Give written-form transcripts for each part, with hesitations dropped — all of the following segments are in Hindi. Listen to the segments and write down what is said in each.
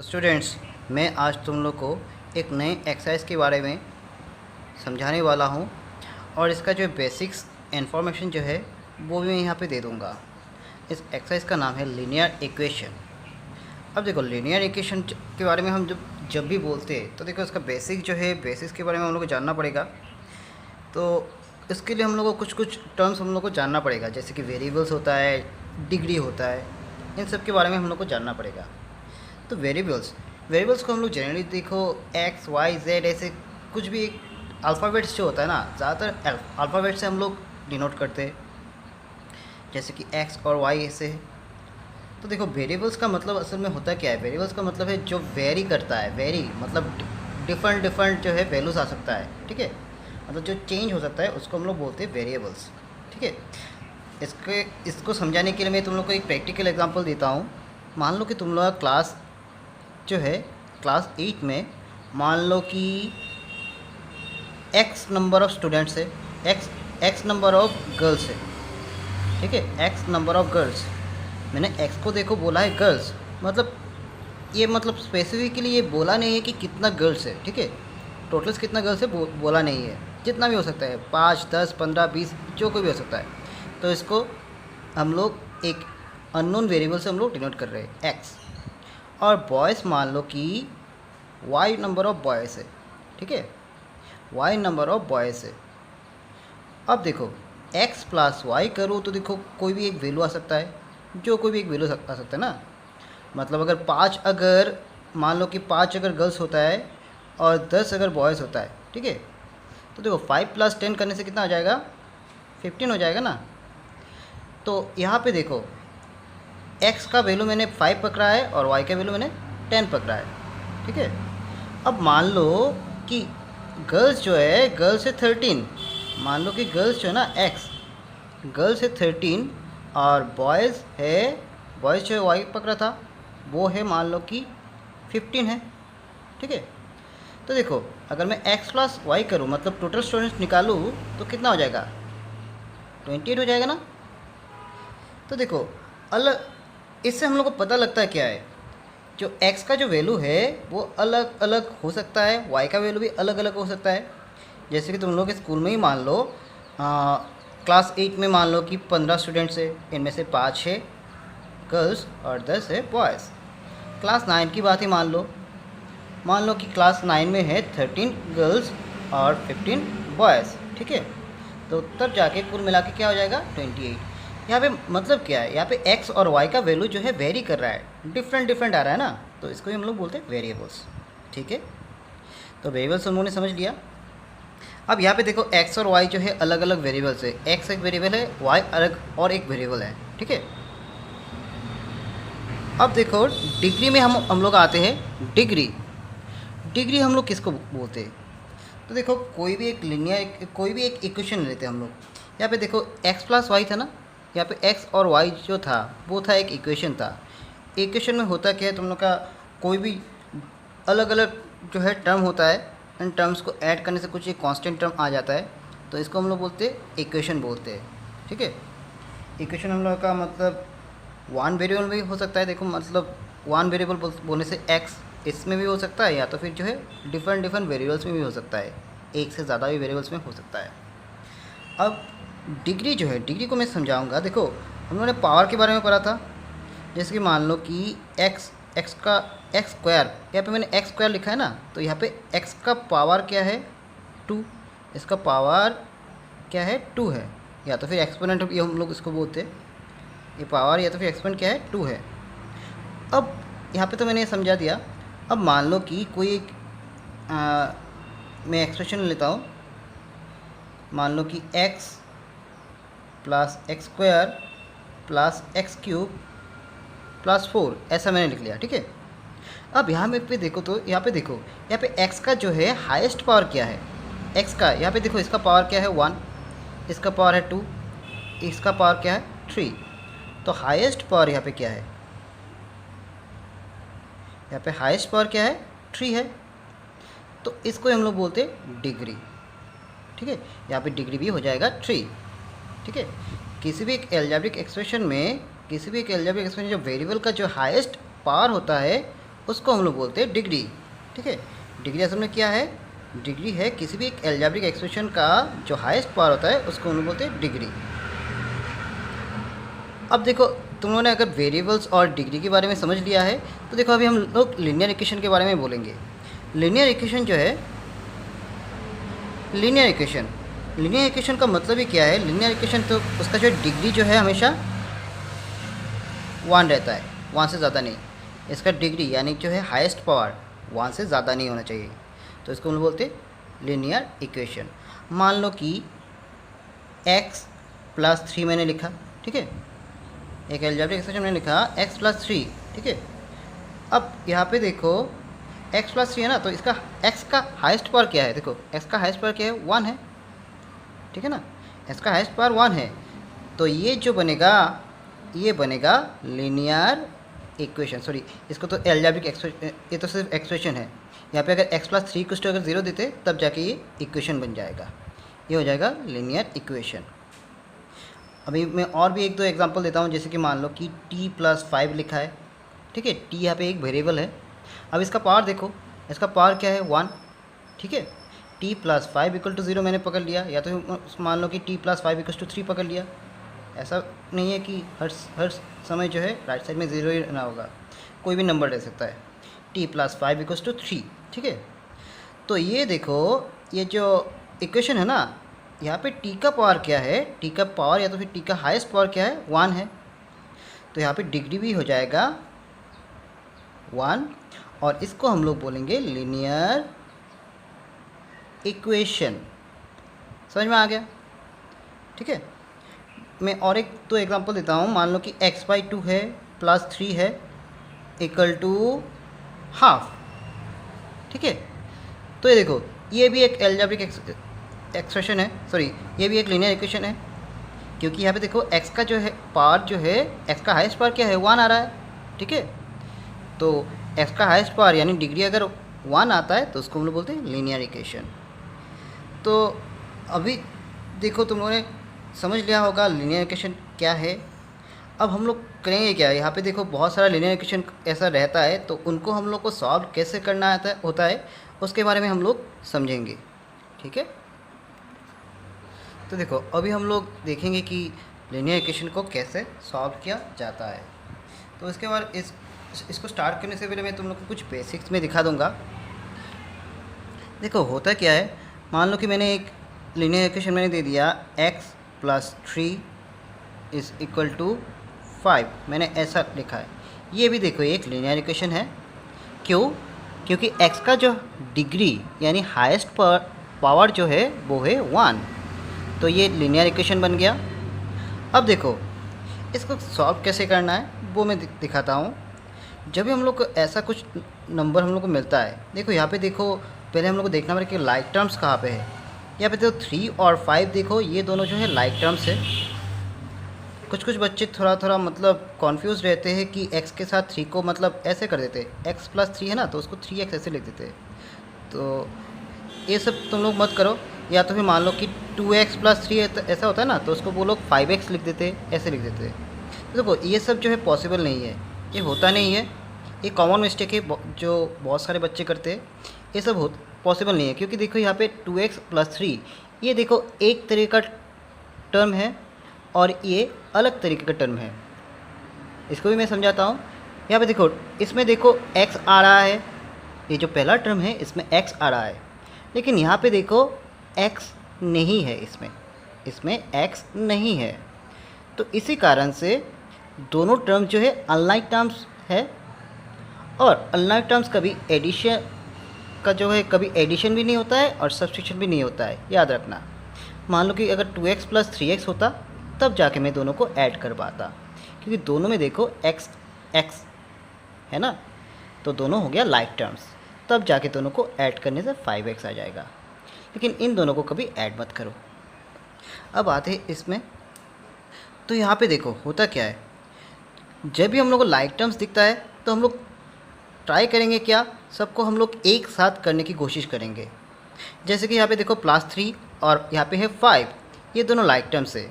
स्टूडेंट्स, मैं आज तुम लोग को एक नए एक्सरसाइज के बारे में समझाने वाला हूँ और इसका जो बेसिक्स इन्फॉर्मेशन जो है वो भी मैं यहाँ पे दे दूँगा। इस एक्सरसाइज का नाम है लीनियर इक्वेशन। अब देखो, लीनियर इक्वेशन के बारे में हम जब भी बोलते हैं तो देखो इसका बेसिक जो है, बेसिक्स के बारे में हम लोग को जानना पड़ेगा। तो इसके लिए हम लोग को कुछ टर्म्स हम लोग को जानना पड़ेगा, जैसे कि वेरिएबल्स होता है, डिग्री होता है, इन सब के बारे में हम लोग को जानना पड़ेगा। तो वेरिएबल्स को हम लोग जनरली देखो एक्स वाई जेड ऐसे कुछ भी अल्फ़ाबेट्स जो होता है ना, ज़्यादातर अल्फ़ाबेट से हम लोग डिनोट करते हैं, जैसे कि एक्स और वाई ऐसे है। तो देखो, वेरिएबल्स का मतलब असल में होता क्या है? वेरिएबल्स का मतलब है जो वेरी करता है। वेरी मतलब डिफरेंट जो है वैल्यूज़ आ सकता है, ठीक है, मतलब जो चेंज हो सकता है उसको हम लोग बोलते हैं वेरिएबल्स, ठीक है। इसको समझाने के लिए मैं तुम लोग को एक प्रैक्टिकल एग्जांपल देता हूँ। मान लो कि तुम लोग क्लास जो है क्लास 8 में, मान लो कि x नंबर ऑफ़ स्टूडेंट्स है, x नंबर ऑफ़ गर्ल्स है, ठीक है, x नंबर ऑफ़ गर्ल्स। मैंने x को देखो बोला है गर्ल्स, मतलब ये मतलब स्पेसिफिकली ये बोला नहीं है कि कितना गर्ल्स है, ठीक है, टोटल्स कितना गर्ल्स है बोला नहीं है, जितना भी हो सकता है, 5, 10, 15, 20 जो कोई भी हो सकता है। तो इसको हम लोग एक अननोन वेरिएबल से हम लोग डिनोट कर रहे हैं x। और बॉयज़ मान लो कि y नंबर ऑफ़ बॉयज़ है, ठीक है, y नंबर ऑफ़ बॉयज़ है। अब देखो x प्लस वाई करो तो देखो कोई भी एक वैल्यू आ सकता है, जो कोई भी एक वैल्यू आ सकता है ना। मतलब अगर मान लो कि 5 अगर गर्ल्स होता है और 10 अगर बॉयज़ होता है, ठीक है, तो देखो 5 + 10 करने से कितना आ जाएगा? 15 हो जाएगा ना। तो यहाँ पे देखो x का वैल्यू मैंने 5 पकड़ा है और y का वैल्यू मैंने 10 पकड़ा है, ठीक है। अब मान लो कि गर्ल्स जो है, गर्ल्स है 13, मान लो कि गर्ल्स जो है ना x, गर्ल्स है 13 और बॉयज़ जो है y पकड़ा था वो है मान लो कि 15 है, ठीक है। तो देखो अगर मैं x प्लस वाई करूँ, मतलब टोटल स्टूडेंट्स निकालूँ, तो कितना हो जाएगा? 28 हो जाएगा ना। तो देखो इससे हम लोग को पता लगता है क्या है, जो x का जो वैल्यू है वो अलग अलग हो सकता है, y का वैल्यू भी अलग अलग हो सकता है। जैसे कि तुम लोग स्कूल में ही मान लो क्लास 8 में मान लो कि 15 स्टूडेंट्स है, इनमें से 5 है गर्ल्स और 10 है बॉयज़। क्लास 9 की बात ही मान लो कि क्लास 9 में है 13 गर्ल्स और 15 बॉयज़, ठीक है। तो तब जाके कुल मिला के क्या हो जाएगा? 28। यहाँ पे मतलब क्या है, यहाँ पे x और y का वैल्यू जो है वेरी कर रहा है, डिफरेंट आ रहा है ना, तो इसको ही हम लोग बोलते हैं वेरिएबल्स, ठीक है। तो वेरिएबल्स हम लोगों ने समझ लिया। अब यहाँ पे देखो x और y जो है अलग अलग वेरिएबल्स है, x एक वेरिएबल है, y अलग और एक वेरिएबल है, ठीक है। अब देखो डिग्री में हम लोग आते हैं। डिग्री हम लोग किसको बोलते हैं? तो देखो कोई भी एक इक्वेशन लेते हैं हम लोग। यहाँ पे देखो x प्लस वाई था ना, यहाँ पे x और y जो था वो था एक इक्वेशन था। इक्वेशन में होता क्या है, तुम लोग का कोई भी अलग अलग जो है टर्म होता है, इन टर्म्स को ऐड करने से कुछ एक कांस्टेंट टर्म आ जाता है, तो इसको हम लोग बोलते हैं इक्वेशन बोलते हैं, ठीक है। इक्वेशन हम लोग का मतलब वन वेरिएबल में भी हो सकता है। देखो मतलब वन वेरिएबल बोलने से x इसमें भी हो सकता है, या तो फिर जो है डिफरेंट वेरिएबल्स में भी हो सकता है, एक से ज़्यादा भी वेरिएबल्स में हो सकता है। अब डिग्री जो है, डिग्री को मैं समझाऊंगा। देखो हम लोगों ने पावर के बारे में पढ़ा था, जैसे कि मान लो कि x स्क्वायर, यहाँ पे मैंने x स्क्वायर लिखा है ना, तो यहाँ पे x का पावर क्या है? 2, इसका पावर क्या है? 2 है, या तो फिर एक्सपोनेंट ये हम लोग इसको बोलते हैं, ये पावर या तो फिर एक्सपोनेंट क्या है? 2 है। अब यहाँ पे तो मैंने समझा दिया। अब मान लो कि कोई एक मैं एक्सप्रेशन लेता हूँ, मान लो कि x plus x square plus x cube plus 4, ऐसा मैंने लिख लिया, ठीक है। अब यहाँ पे देखो, तो यहाँ पे x का जो है हाईएस्ट पावर क्या है? x का यहाँ पे देखो, इसका पावर क्या है? 1, इसका पावर है 2, इसका पावर क्या है? 3। तो हाईएस्ट पावर यहाँ पे क्या है? यहाँ पे हाईएस्ट पावर क्या है? 3 है। तो इसको हम लोग बोलते हैं डिग्री, ठीक है। यहाँ पे डिग्री भी हो जाएगा 3, ठीक है। किसी भी एक एल्जेब्रिक एक्सप्रेशन में जो वेरिएबल का जो हाईएस्ट पावर होता है उसको हम लोग बोलते हैं डिग्री। ठीक है, डिग्री असल में क्या है, डिग्री है किसी भी एक एल्जेब्रिक एक्सप्रेशन का जो हाईएस्ट पावर होता है उसको हम लोग बोलते हैं डिग्री। अब देखो तुम लोगों ने अगर वेरिएबल्स और डिग्री के बारे में समझ लिया है तो देखो अभी हम लोग लीनियर इक्वेशन के बारे में बोलेंगे। लीनियर इक्वेशन जो है, लीनियर इक्वेशन का मतलब ही क्या है, लीनियर इक्वेशन तो उसका जो डिग्री जो है हमेशा 1 रहता है, 1 से ज़्यादा नहीं। इसका डिग्री यानी जो है हाईएस्ट पावर 1 से ज़्यादा नहीं होना चाहिए, तो इसको हम बोलते हैं लीनियर इक्वेशन। मान लो कि x + 3 मैंने लिखा, ठीक है, एक एल्जेब्रिक एक्सप्रेशन मैंने लिखा x + 3, ठीक है। अब यहाँ पे देखो x + 3 है ना, तो इसका x का हाईएस्ट पावर क्या है, देखो x का हाईएस्ट पावर क्या है, 1 है, ठीक है ना, x का हाईएस्ट पावर 1 है। तो ये जो बनेगा ये बनेगा लीनियर इक्वेशन। सॉरी, इसको तो एल्जेब्रिक एक्सप्रेशन, ये तो सिर्फ एक्सप्रेशन है। यहाँ पे अगर x + 3 कुछ तो अगर 0 देते तब जाके ये इक्वेशन बन जाएगा, ये हो जाएगा लीनियर इक्वेशन। अभी मैं और भी 1-2 एग्जांपल देता हूँ, जैसे कि मान लो कि t + 5 लिखा है, ठीक है, t यहाँ पे एक वेरिएबल है। अब इसका पावर देखो, इसका पावर क्या है, 1, ठीक है। t + 5 = 0 मैंने पकड़ लिया, या तो मान लो कि t + 5 = 3 पकड़ लिया। ऐसा नहीं है कि हर समय जो है राइट साइड में 0 ही रहना होगा, कोई भी नंबर ले सकता है। t + 5 = 3, ठीक है। तो ये देखो ये जो इक्वेशन है ना, यहाँ पे t का पावर क्या है, t का पावर या तो फिर t का हाईएस्ट पावर क्या है, 1 है। तो यहाँ पे डिग्री भी हो जाएगा 1, और इसको हम लोग बोलेंगे लीनियर इक्वेशन। समझ में आ गया, ठीक है। मैं और 1-2 एग्जांपल देता हूँ। मान लो कि x/2 है + 3 है = ½ ठीक है। तो ये देखो ये भी एक एल्जेब्रिक एक्सप्रेशन है, सॉरी ये भी एक लीनियर इक्वेशन है, क्योंकि यहाँ पे देखो x का जो है पावर जो है, x का हाईएस्ट पावर क्या है, 1 आ रहा है, ठीक है। तो x का हाईएस्ट पावर यानी डिग्री अगर 1 आता है तो उसको हम लोग बोलते हैं लीनियर इक्वेशन। तो अभी देखो तुम लोगों ने समझ लिया होगा लीनियर इक्वेशन क्या है। अब हम लोग करेंगे क्या, यहाँ पे देखो बहुत सारा लीनियर इक्वेशन ऐसा रहता है, तो उनको हम लोग को सॉल्व कैसे करना होता है उसके बारे में हम लोग समझेंगे, ठीक है। तो देखो अभी हम लोग देखेंगे कि लीनियर इक्वेशन को कैसे सॉल्व किया जाता है। तो इसके बाद इसको स्टार्ट करने से पहले मैं तुम लोग को कुछ बेसिक्स में दिखा दूंगा। देखो होता क्या है, मान लो कि मैंने एक लीनियर इक्वेशन मैंने दे दिया x + 3 = 5, मैंने ऐसा लिखा है। ये भी देखो एक लीनियर इक्वेशन है, क्यों, क्योंकि x का जो डिग्री यानी हाईएस्ट पावर जो है वो है 1, तो ये लीनियर इक्वेशन बन गया। अब देखो इसको सॉल्व कैसे करना है वो मैं दिखाता हूँ। जब भी हम लोग को ऐसा कुछ नंबर हम लोग को मिलता है, देखो यहाँ पे देखो पहले हम लोग को देखना पड़ेगा कि लाइक टर्म्स कहाँ पे है। यहाँ पे देखो 3 और 5 देखो ये दोनों जो है लाइक टर्म्स है। कुछ बच्चे थोड़ा मतलब कॉन्फ्यूज़ रहते हैं कि x के साथ 3 को मतलब ऐसे कर देते, x + 3 है ना तो उसको 3x ऐसे लिख देते। तो ये सब तुम लोग मत करो, या तो फिर मान लो कि 2x + 3 ऐसा होता है ना तो उसको वो लोग 5x लिख देते, ऐसे लिख देते। तो देखो ये सब जो है पॉसिबल नहीं है, ये होता नहीं है, ये कॉमन मिस्टेक है जो बहुत सारे बच्चे करते हैं। ये सब पॉसिबल नहीं है, क्योंकि देखो यहाँ पे 2x + 3 ये देखो एक तरीके का टर्म है और ये अलग तरीके का टर्म है। इसको भी मैं समझाता हूँ। यहाँ पे देखो इसमें देखो x आ रहा है, ये जो पहला टर्म है इसमें x आ रहा है, लेकिन यहाँ पे देखो x नहीं है, इसमें x नहीं है। तो इसी कारण से दोनों टर्म जो है अनलाइक टर्म्स है, और अनलाइक टर्म्स कभी एडिशन का जो है कभी एडिशन भी नहीं होता है और सब्सट्रैक्शन भी नहीं होता है, याद रखना। मान लो कि अगर 2x + 3x होता तब जाके मैं दोनों को ऐड कर पाता, क्योंकि दोनों में देखो x है ना, तो दोनों हो गया लाइक टर्म्स, तब जाके दोनों को ऐड करने से 5x आ जाएगा। लेकिन इन दोनों को कभी ऐड मत करो। अब आते हैं इसमें, तो यहाँ पे देखो होता क्या है, जब भी हम लोग को लाइक टर्म्स दिखता है तो हम लोग ट्राई करेंगे क्या, सबको हम लोग एक साथ करने की कोशिश करेंगे। जैसे कि यहाँ पे देखो +3 और यहाँ पे है 5, ये दोनों लाइक टर्म्स है,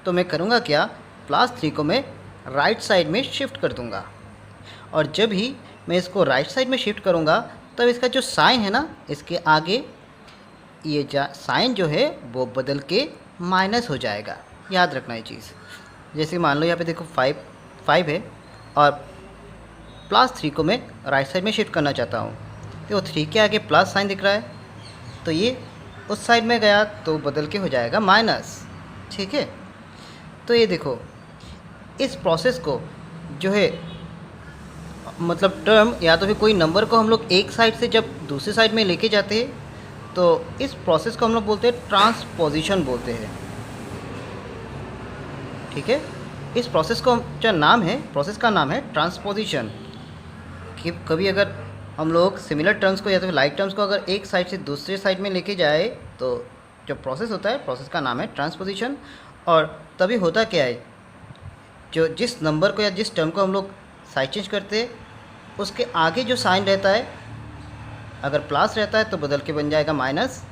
तो मैं करूँगा क्या, +3 को मैं राइट साइड में शिफ्ट कर दूँगा, और जब ही मैं इसको राइट साइड में शिफ्ट करूँगा तब इसका जो साइन है ना, इसके आगे ये साइन जो है वो बदल के माइनस हो जाएगा। याद रखना ये चीज़। जैसे मान लो यहाँ पे देखो 5 है और +3 को मैं राइट साइड में शिफ्ट करना चाहता हूँ। देखो 3 के आगे प्लस साइन दिख रहा है, तो ये उस साइड में गया तो बदल के हो जाएगा माइनस। ठीक है, तो ये देखो इस प्रोसेस को जो है मतलब टर्म या तो फिर कोई नंबर को हम लोग एक साइड से जब दूसरी साइड में लेके जाते हैं तो इस प्रोसेस को हम लोग बोलते हैं ट्रांसपोजिशन बोलते हैं। ठीक है, इस प्रोसेस को जो नाम है, प्रोसेस का नाम है ट्रांसपोजिशन। कि कभी अगर हम लोग सिमिलर टर्म्स को या तो लाइक टर्म्स को अगर एक साइड से दूसरे साइड में लेके जाए तो जो प्रोसेस होता है, प्रोसेस का नाम है ट्रांसपोजिशन। और तभी होता क्या है, जो जिस नंबर को या जिस टर्म को हम लोग साइड चेंज करते हैं उसके आगे जो साइन रहता है, अगर प्लस रहता है तो बदल के बन जाएगा माइनस,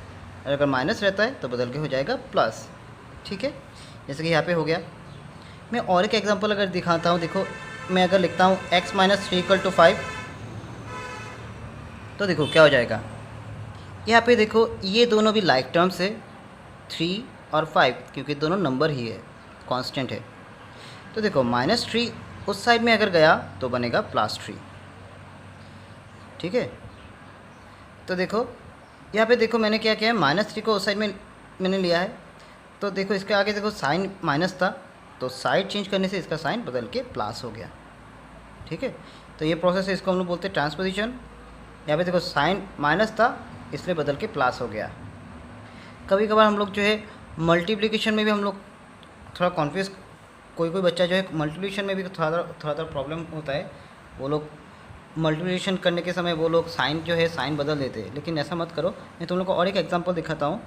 और अगर माइनस रहता है तो बदल के हो जाएगा प्लस। ठीक है, जैसे कि यहाँ पे हो गया। मैं और एक एग्जांपल अगर दिखाता हूँ, देखो मैं अगर लिखता हूँ x - 3 = 5, तो देखो क्या हो जाएगा। यहाँ पे देखो ये दोनों भी लाइक टर्म्स है, 3 और 5, क्योंकि दोनों नंबर ही है, कांस्टेंट है। तो देखो -3 उस साइड में अगर गया तो बनेगा +3। ठीक है, तो देखो यहाँ पे देखो मैंने क्या किया है, -3 को उस साइड में मैंने लिया है, तो देखो इसके आगे देखो साइन माइनस था, तो साइड चेंज करने से इसका साइन बदल के प्लस हो गया। ठीक है, तो ये प्रोसेस है, इसको हम लोग बोलते हैं ट्रांसपोजिशन। यहाँ पे देखो साइन माइनस था इसलिए बदल के प्लस हो गया। कभी कभार हम लोग जो है मल्टीप्लिकेशन में भी हम लोग थोड़ा कन्फ्यूज़, कोई बच्चा जो है मल्टीप्लिकेशन में भी थोड़ा प्रॉब्लम होता है। वो लोग मल्टीप्लिकेशन करने के समय वो लोग साइन जो है साइन बदल देते हैं, लेकिन ऐसा मत करो। मैं तुम लोग को और एक एग्जांपल दिखाता हूँ।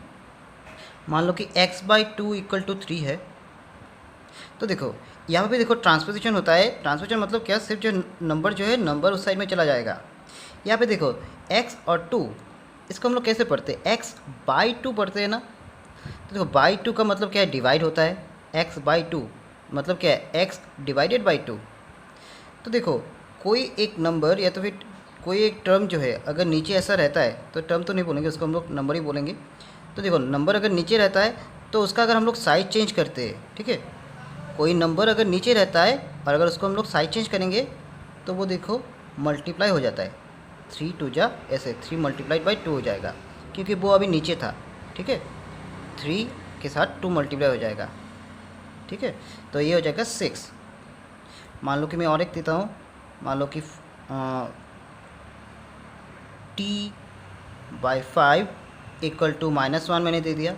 मान लो कि x/2 = 3 है, तो देखो यहाँ पे देखो ट्रांसपोजिशन होता है। ट्रांसपोजिशन मतलब क्या, सिर्फ जो नंबर जो है नंबर उस साइड में चला जाएगा। यहाँ पे देखो x और 2, इसको हम लोग कैसे पढ़ते हैं, x/2 पढ़ते हैं ना। तो देखो /2 का मतलब क्या है, डिवाइड होता है। x/2 मतलब क्या है, x / 2। तो देखो कोई एक नंबर या तो फिर कोई एक टर्म जो है अगर नीचे ऐसा रहता है, तो टर्म तो नहीं बोलेंगे उसको, हम लोग नंबर ही बोलेंगे। तो देखो नंबर अगर नीचे रहता है तो उसका अगर हम लोग साइड चेंज करते हैं, ठीक है, कोई नंबर अगर नीचे रहता है और अगर उसको हम लोग साइड चेंज करेंगे तो वो देखो मल्टीप्लाई हो जाता है। 3 2 जा ऐसे 3 × 2 हो जाएगा, क्योंकि वो अभी नीचे था। ठीक है, 3 के साथ 2 मल्टीप्लाई हो जाएगा। ठीक है, तो ये हो जाएगा 6। मान लो कि मैं और एक देता हूँ, मान लो कि t/5 = -1 मैंने दे दिया।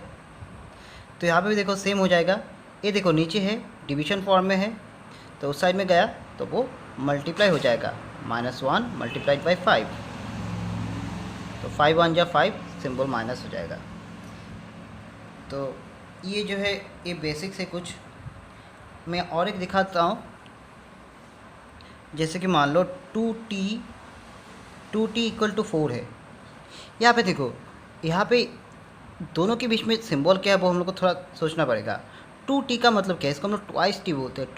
तो यहाँ पे भी देखो सेम हो जाएगा। ये देखो नीचे है, डिवीजन फॉर्म में है, तो उस साइड में गया तो वो मल्टीप्लाई हो जाएगा, -1 × 5। तो 5 1 जा 5, सिंबल माइनस हो जाएगा। तो ये जो है ये बेसिक्स है कुछ। मैं और एक दिखाता हूँ, जैसे कि मान लो 2t = 4 है। यहाँ पे देखो, यहाँ पे दोनों के बीच में सिंबल क्या है वो हम लोग को थोड़ा सोचना पड़ेगा। 2t का मतलब क्या है, इसको हम लोग ट्वाइस t बोलते हैं।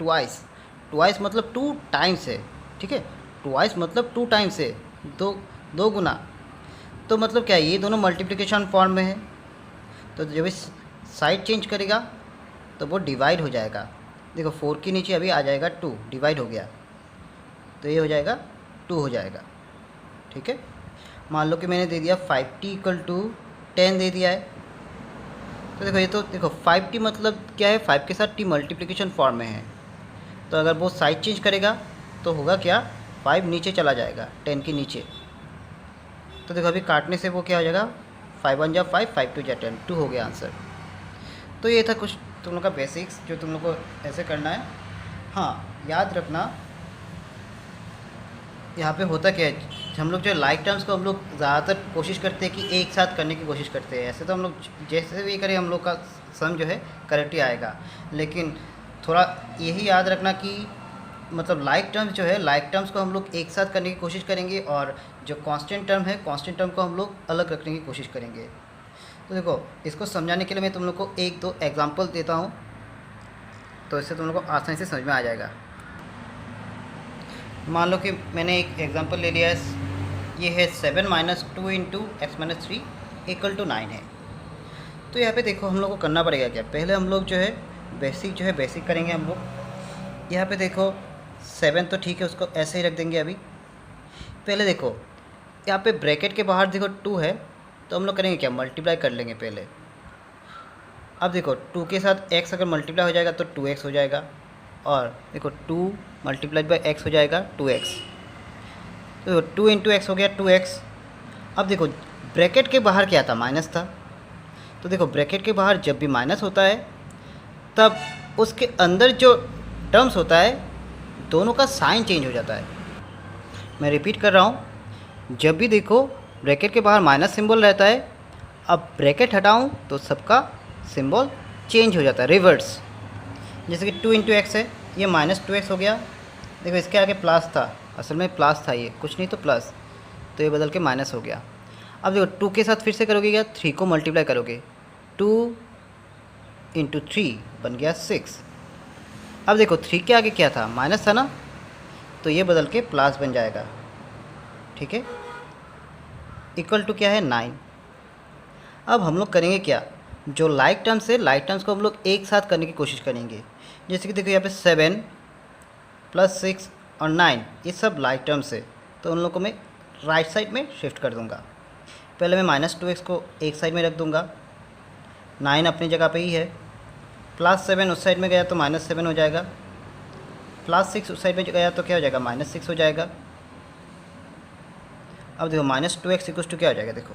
ट्वाइस मतलब 2 टाइम्स है। ठीक है, ट्वाइस मतलब 2 टाइम्स है, दो गुना। तो मतलब क्या है, ये दोनों मल्टीप्लिकेशन फॉर्म में है, तो जब इस साइड चेंज करेगा तो वो डिवाइड हो जाएगा। देखो 4 के नीचे अभी आ जाएगा 2, डिवाइड हो गया, तो ये हो जाएगा 2 हो जाएगा। ठीक है, मान लो कि मैंने दे दिया 5t = 10 दे दिया है। तो देखो ये तो देखो 5t मतलब क्या है, 5 के साथ t मल्टीप्लिकेशन फॉर्म में है, तो अगर वो साइड चेंज करेगा तो होगा क्या, 5 नीचे चला जाएगा 10 के नीचे। तो देखो अभी काटने से वो क्या हो जाएगा, 5 1 जा 5, 5 2 जा 10, 2 हो गया आंसर। तो ये था कुछ तुम लोग का बेसिक्स जो तुम लोग को ऐसे करना है। हाँ, याद रखना यहाँ पे होता क्या है, हम लोग जो लाइक टर्म्स को हम लोग ज़्यादातर कोशिश करते हैं कि एक साथ करने की कोशिश करते हैं। ऐसे तो हम लोग जैसे भी करें हम लोग का सम जो है करेक्ट ही आएगा, लेकिन थोड़ा यही याद रखना कि मतलब लाइक टर्म्स जो है, लाइक टर्म्स को हम लोग एक साथ करने की कोशिश करेंगे और जो कांस्टेंट टर्म है, कांस्टेंट टर्म को हम लोग अलग रखने की कोशिश करेंगे। तो देखो इसको समझाने के लिए मैं तुम लोग को 1-2 एग्जांपल देता हूँ, तो इससे तुम लोग को आसानी से समझ में आ जाएगा। मान लो कि मैंने एक एग्जांपल ले लिया है, ये है 7 minus 2 into x minus 3 equal to 9 है। तो यहाँ पे देखो हम लोग को करना पड़ेगा क्या, पहले हम लोग जो है बेसिक करेंगे हम लोग। यहाँ पे देखो 7 तो ठीक है, उसको ऐसे ही रख देंगे अभी। पहले देखो यहाँ पे ब्रैकेट के बाहर देखो 2 है, तो हम लोग करेंगे क्या, मल्टीप्लाई कर लेंगे पहले। अब देखो 2 के साथ x अगर मल्टीप्लाई हो जाएगा तो 2x हो जाएगा, और देखो 2 मल्टीप्लाइड बाई x हो जाएगा 2x। तो 2 इंटू एक्स हो गया 2x। अब देखो ब्रैकेट के बाहर क्या था, माइनस था। तो देखो ब्रैकेट के बाहर जब भी माइनस होता है तब उसके अंदर जो टर्म्स होता है दोनों का साइन चेंज हो जाता है। मैं रिपीट कर रहा हूँ, जब भी देखो ब्रैकेट के बाहर माइनस सिंबल रहता है, अब ब्रैकेट हटाऊँ तो सबका सिंबल चेंज हो जाता है, रिवर्स। जैसे कि 2 इंटू एक्स है, ये माइनस 2x हो गया। देखो इसके आगे प्लस था, असल में प्लस था, ये कुछ नहीं तो प्लस, तो ये बदल के माइनस हो गया। अब देखो 2 के साथ फिर से करोगे क्या, 3 को मल्टीप्लाई करोगे, 2 इंटू 3 बन गया 6। अब देखो 3 के आगे क्या था, माइनस था ना, तो ये बदल के प्लस बन जाएगा, ठीक है। इक्वल टू क्या है, 9। अब हम लोग करेंगे क्या, जो लाइक टर्म्स है, लाइक टर्म्स को हम लोग एक साथ करने की कोशिश करेंगे। जैसे कि देखो यहाँ पे 7 प्लस 6 और 9 ये सब लाइक टर्म्स है, तो उन लोगों को मैं राइट साइड में शिफ्ट कर दूंगा। पहले मैं माइनस 2x को एक साइड में रख दूंगा, 9 अपनी जगह पे ही है, प्लस 7 उस साइड में गया तो माइनस 7 हो जाएगा, प्लस 6 उस साइड में गया तो क्या हो जाएगा, माइनस 6 हो जाएगा। अब देखो माइनस 2x इक्वल टू क्या हो जाएगा, देखो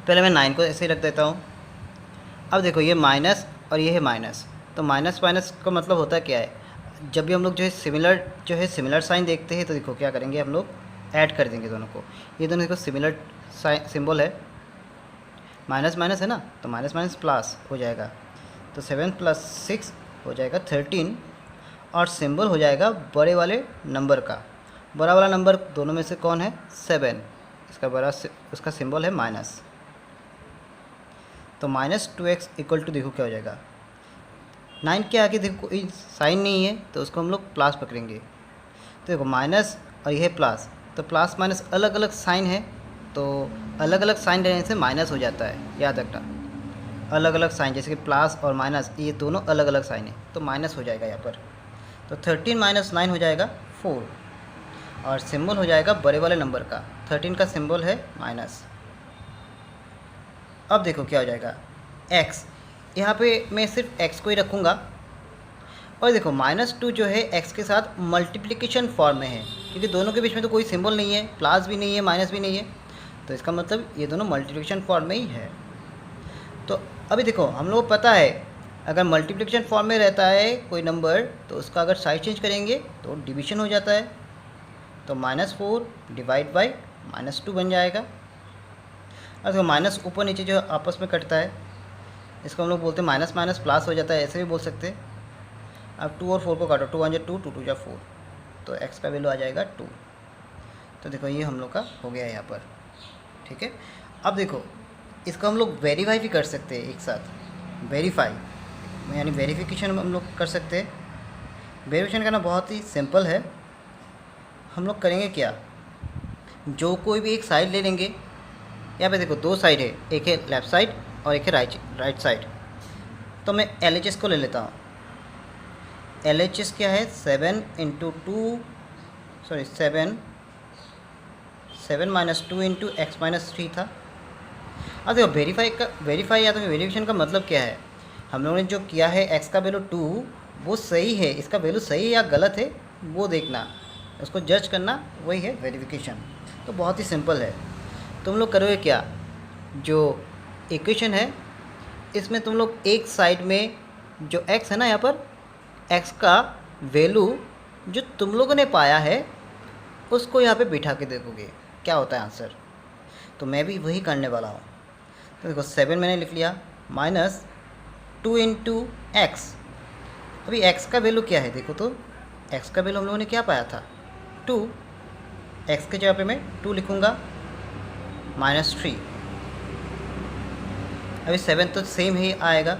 पहले मैं 9 को ऐसे ही रख देता हूँ। अब देखो ये माइनस और ये है माइनस, तो माइनस माइनस का मतलब होता क्या है, जब भी हम लोग जो है सिमिलर साइन देखते हैं तो देखो क्या करेंगे, हम लोग ऐड कर देंगे दोनों को। ये दोनों देखो सिमिलर सिंबल है, माइनस माइनस है ना, तो माइनस माइनस प्लस हो जाएगा, तो 7 प्लस 6 हो जाएगा 13, और सिंबल हो जाएगा बड़े वाले नंबर का। बड़ा वाला नंबर दोनों में से कौन है, 7, उसका सिंबल है माइनस। तो माइनस 2x इक्वल टू देखो क्या हो जाएगा, 9 के आगे देखो कोई साइन नहीं है तो उसको हम लोग प्लस पकड़ेंगे। तो देखो माइनस और यह प्लस, तो प्लस माइनस अलग अलग साइन है, तो अलग अलग साइन रहने से माइनस हो जाता है, याद रखना। अलग अलग साइन जैसे कि प्लस और माइनस ये दोनों अलग अलग साइन है, तो माइनस हो जाएगा यहाँ पर। तो 13 माइनस 9 हो जाएगा 4, और सिंबल हो जाएगा बड़े वाले नंबर का, 13 का सिंबल है माइनस। अब देखो क्या हो जाएगा, x, यहाँ पे मैं सिर्फ x को ही रखूँगा, और देखो -2 जो है x के साथ मल्टीप्लिकेशन फॉर्म में है, क्योंकि दोनों के बीच में तो कोई सिंबल नहीं है, प्लस भी नहीं है माइनस भी नहीं है, तो इसका मतलब ये दोनों मल्टीप्लिकेशन फॉर्म में ही है। तो अभी देखो हम लोग को पता है अगर मल्टीप्लिकेशन फॉर्म में रहता है कोई नंबर तो उसका अगर साइड चेंज करेंगे तो डिवीजन हो जाता है, तो -4 डिवाइड बाई -2 बन जाएगा। और देखो माइनस ऊपर नीचे जो आपस में कटता है इसको हम लोग बोलते हैं माइनस माइनस प्लस हो जाता है, ऐसे भी बोल सकते हैं। अब 2 और 4 को काटो, 2 1 2, 2 2 4, तो x का वैल्यू आ जाएगा 2। तो देखो ये हम लोग का हो गया यहाँ पर, ठीक है। अब देखो इसको हम लोग वेरीफाई भी कर सकते हैं एक साथ, वेरीफाई यानी वेरिफिकेशन हम लोग कर सकते हैं। वेरिफिकेशन करना बहुत ही सिंपल है। हम लोग करेंगे क्या, जो कोई भी एक साइड ले लेंगे, यहाँ पे देखो 2 साइड है, एक है लेफ़्ट साइड और एक है राइट साइड। तो मैं LHS को ले लेता हूँ। LHS क्या है, 7 into 2 sorry 7 minus 2 into x minus 3 था। अब देखो वेरीफाई या तो वेरिफिकेशन का मतलब क्या है, हम लोगों ने जो किया है x का वैल्यू 2 वो सही है, इसका वैल्यू सही है या गलत है वो देखना, उसको जज करना, वही है वेरिफिकेशन। तो बहुत ही सिंपल है। तुम लोग करोगे क्या, जो इक्वेशन है इसमें तुम लोग एक साइड में जो x है ना, यहाँ पर x का वैल्यू जो तुम लोगों ने पाया है उसको यहाँ पे बिठा के देखोगे क्या होता है आंसर। तो मैं भी वही करने वाला हूँ। तो देखो 7 मैंने लिख लिया माइनस 2 इंटू एक्स। अभी x का वैल्यू क्या है देखो, तो x का वैल्यू हम लोगों ने क्या पाया था 2, x के जगह पे मैं 2 लिखूँगा -3। अभी 7 तो सेम ही आएगा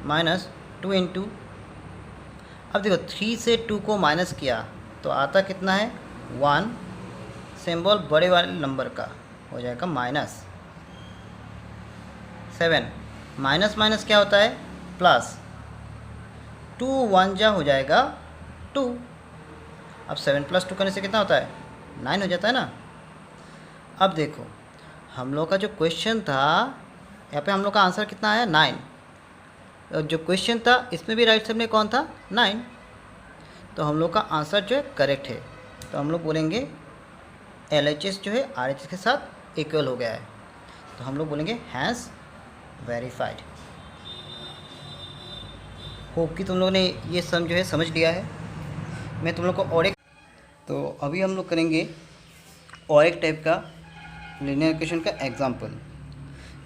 -2 इंटू, अब देखो 3 से 2 को माइनस किया तो आता कितना है 1, सिंबल बड़े वाले नंबर का हो जाएगा -7। माइनस माइनस क्या होता है प्लस, 2 1 जा हो जाएगा 2। अब 7 + 2 करने से कितना होता है 9 हो जाता है ना। अब देखो हम लोग का जो क्वेश्चन था यहाँ पे हम लोग का आंसर कितना आया 9। और जो क्वेश्चन था इसमें भी राइट साइड में कौन था 9, तो हम लोग का आंसर जो है करेक्ट है। तो हम लोग बोलेंगे LHS जो है RHS के साथ इक्वल हो गया है, तो हम लोग बोलेंगे हैज़ वेरीफाइड। होप कि तुम लोगों ने ये सम जो है समझ लिया है। मैं तुम लोग को और एक, तो अभी हम लोग करेंगे और एक टाइप का लीनियर इक्वेशन का एग्जांपल।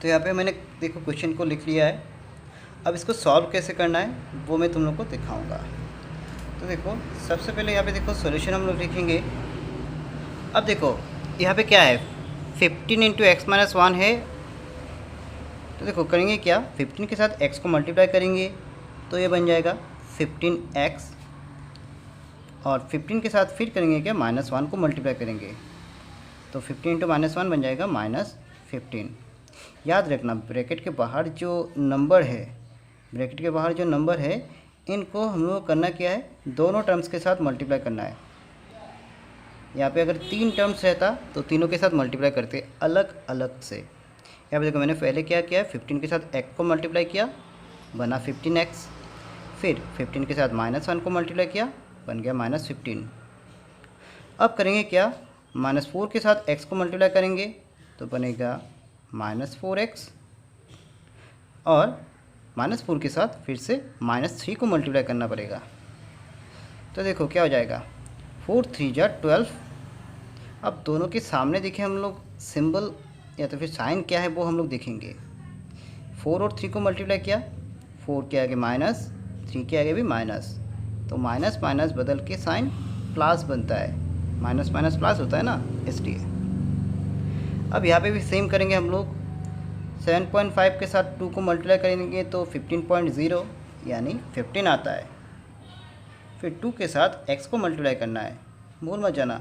तो यहाँ पे मैंने देखो क्वेश्चन को लिख लिया है, अब इसको सॉल्व कैसे करना है वो मैं तुम लोग को दिखाऊंगा। तो देखो सबसे पहले यहाँ पे देखो सॉल्यूशन हम लोग लिखेंगे। अब देखो यहाँ पे क्या है 15 × x - 1 है, तो देखो करेंगे क्या 15 के साथ x को मल्टीप्लाई करेंगे तो ये बन जाएगा 15x, और 15 के साथ फिर करेंगे क्या -1 को मल्टीप्लाई करेंगे तो 15 × -1 बन जाएगा -15। याद रखना ब्रैकेट के बाहर जो नंबर है, इनको हम लोग करना क्या है दोनों टर्म्स के साथ मल्टीप्लाई करना है। यहाँ पे अगर 3 टर्म्स रहता तो तीनों के साथ मल्टीप्लाई करते अलग अलग से। यहाँ पे देखो मैंने पहले क्या किया 15 के साथ x को मल्टीप्लाई किया बना 15x, फिर 15 के साथ -1 को मल्टीप्लाई किया बन गया -15। अब करेंगे क्या -4 के साथ x को मल्टीप्लाई करेंगे तो बनेगा -4x, और -4 के साथ फिर से -3 को मल्टीप्लाई करना पड़ेगा। तो देखो क्या हो जाएगा 4 3 जा 12। अब दोनों के सामने देखें हम लोग सिंबल या तो फिर साइन क्या है वो हम लोग देखेंगे। 4 और 3 को मल्टीप्लाई किया, 4 के आगे माइनस, 3 के आगे भी माइनस, तो माइनस माइनस बदल के साइन प्लस बनता है, माइनस माइनस प्लस होता है ना, इसलिए। अब यहाँ पे भी सेम करेंगे हम लोग। 7.5 के साथ 2 को मल्टीप्लाई करेंगे तो 15.0 यानी 15 आता है। फिर 2 के साथ x को मल्टीप्लाई करना है, भूल मत जाना,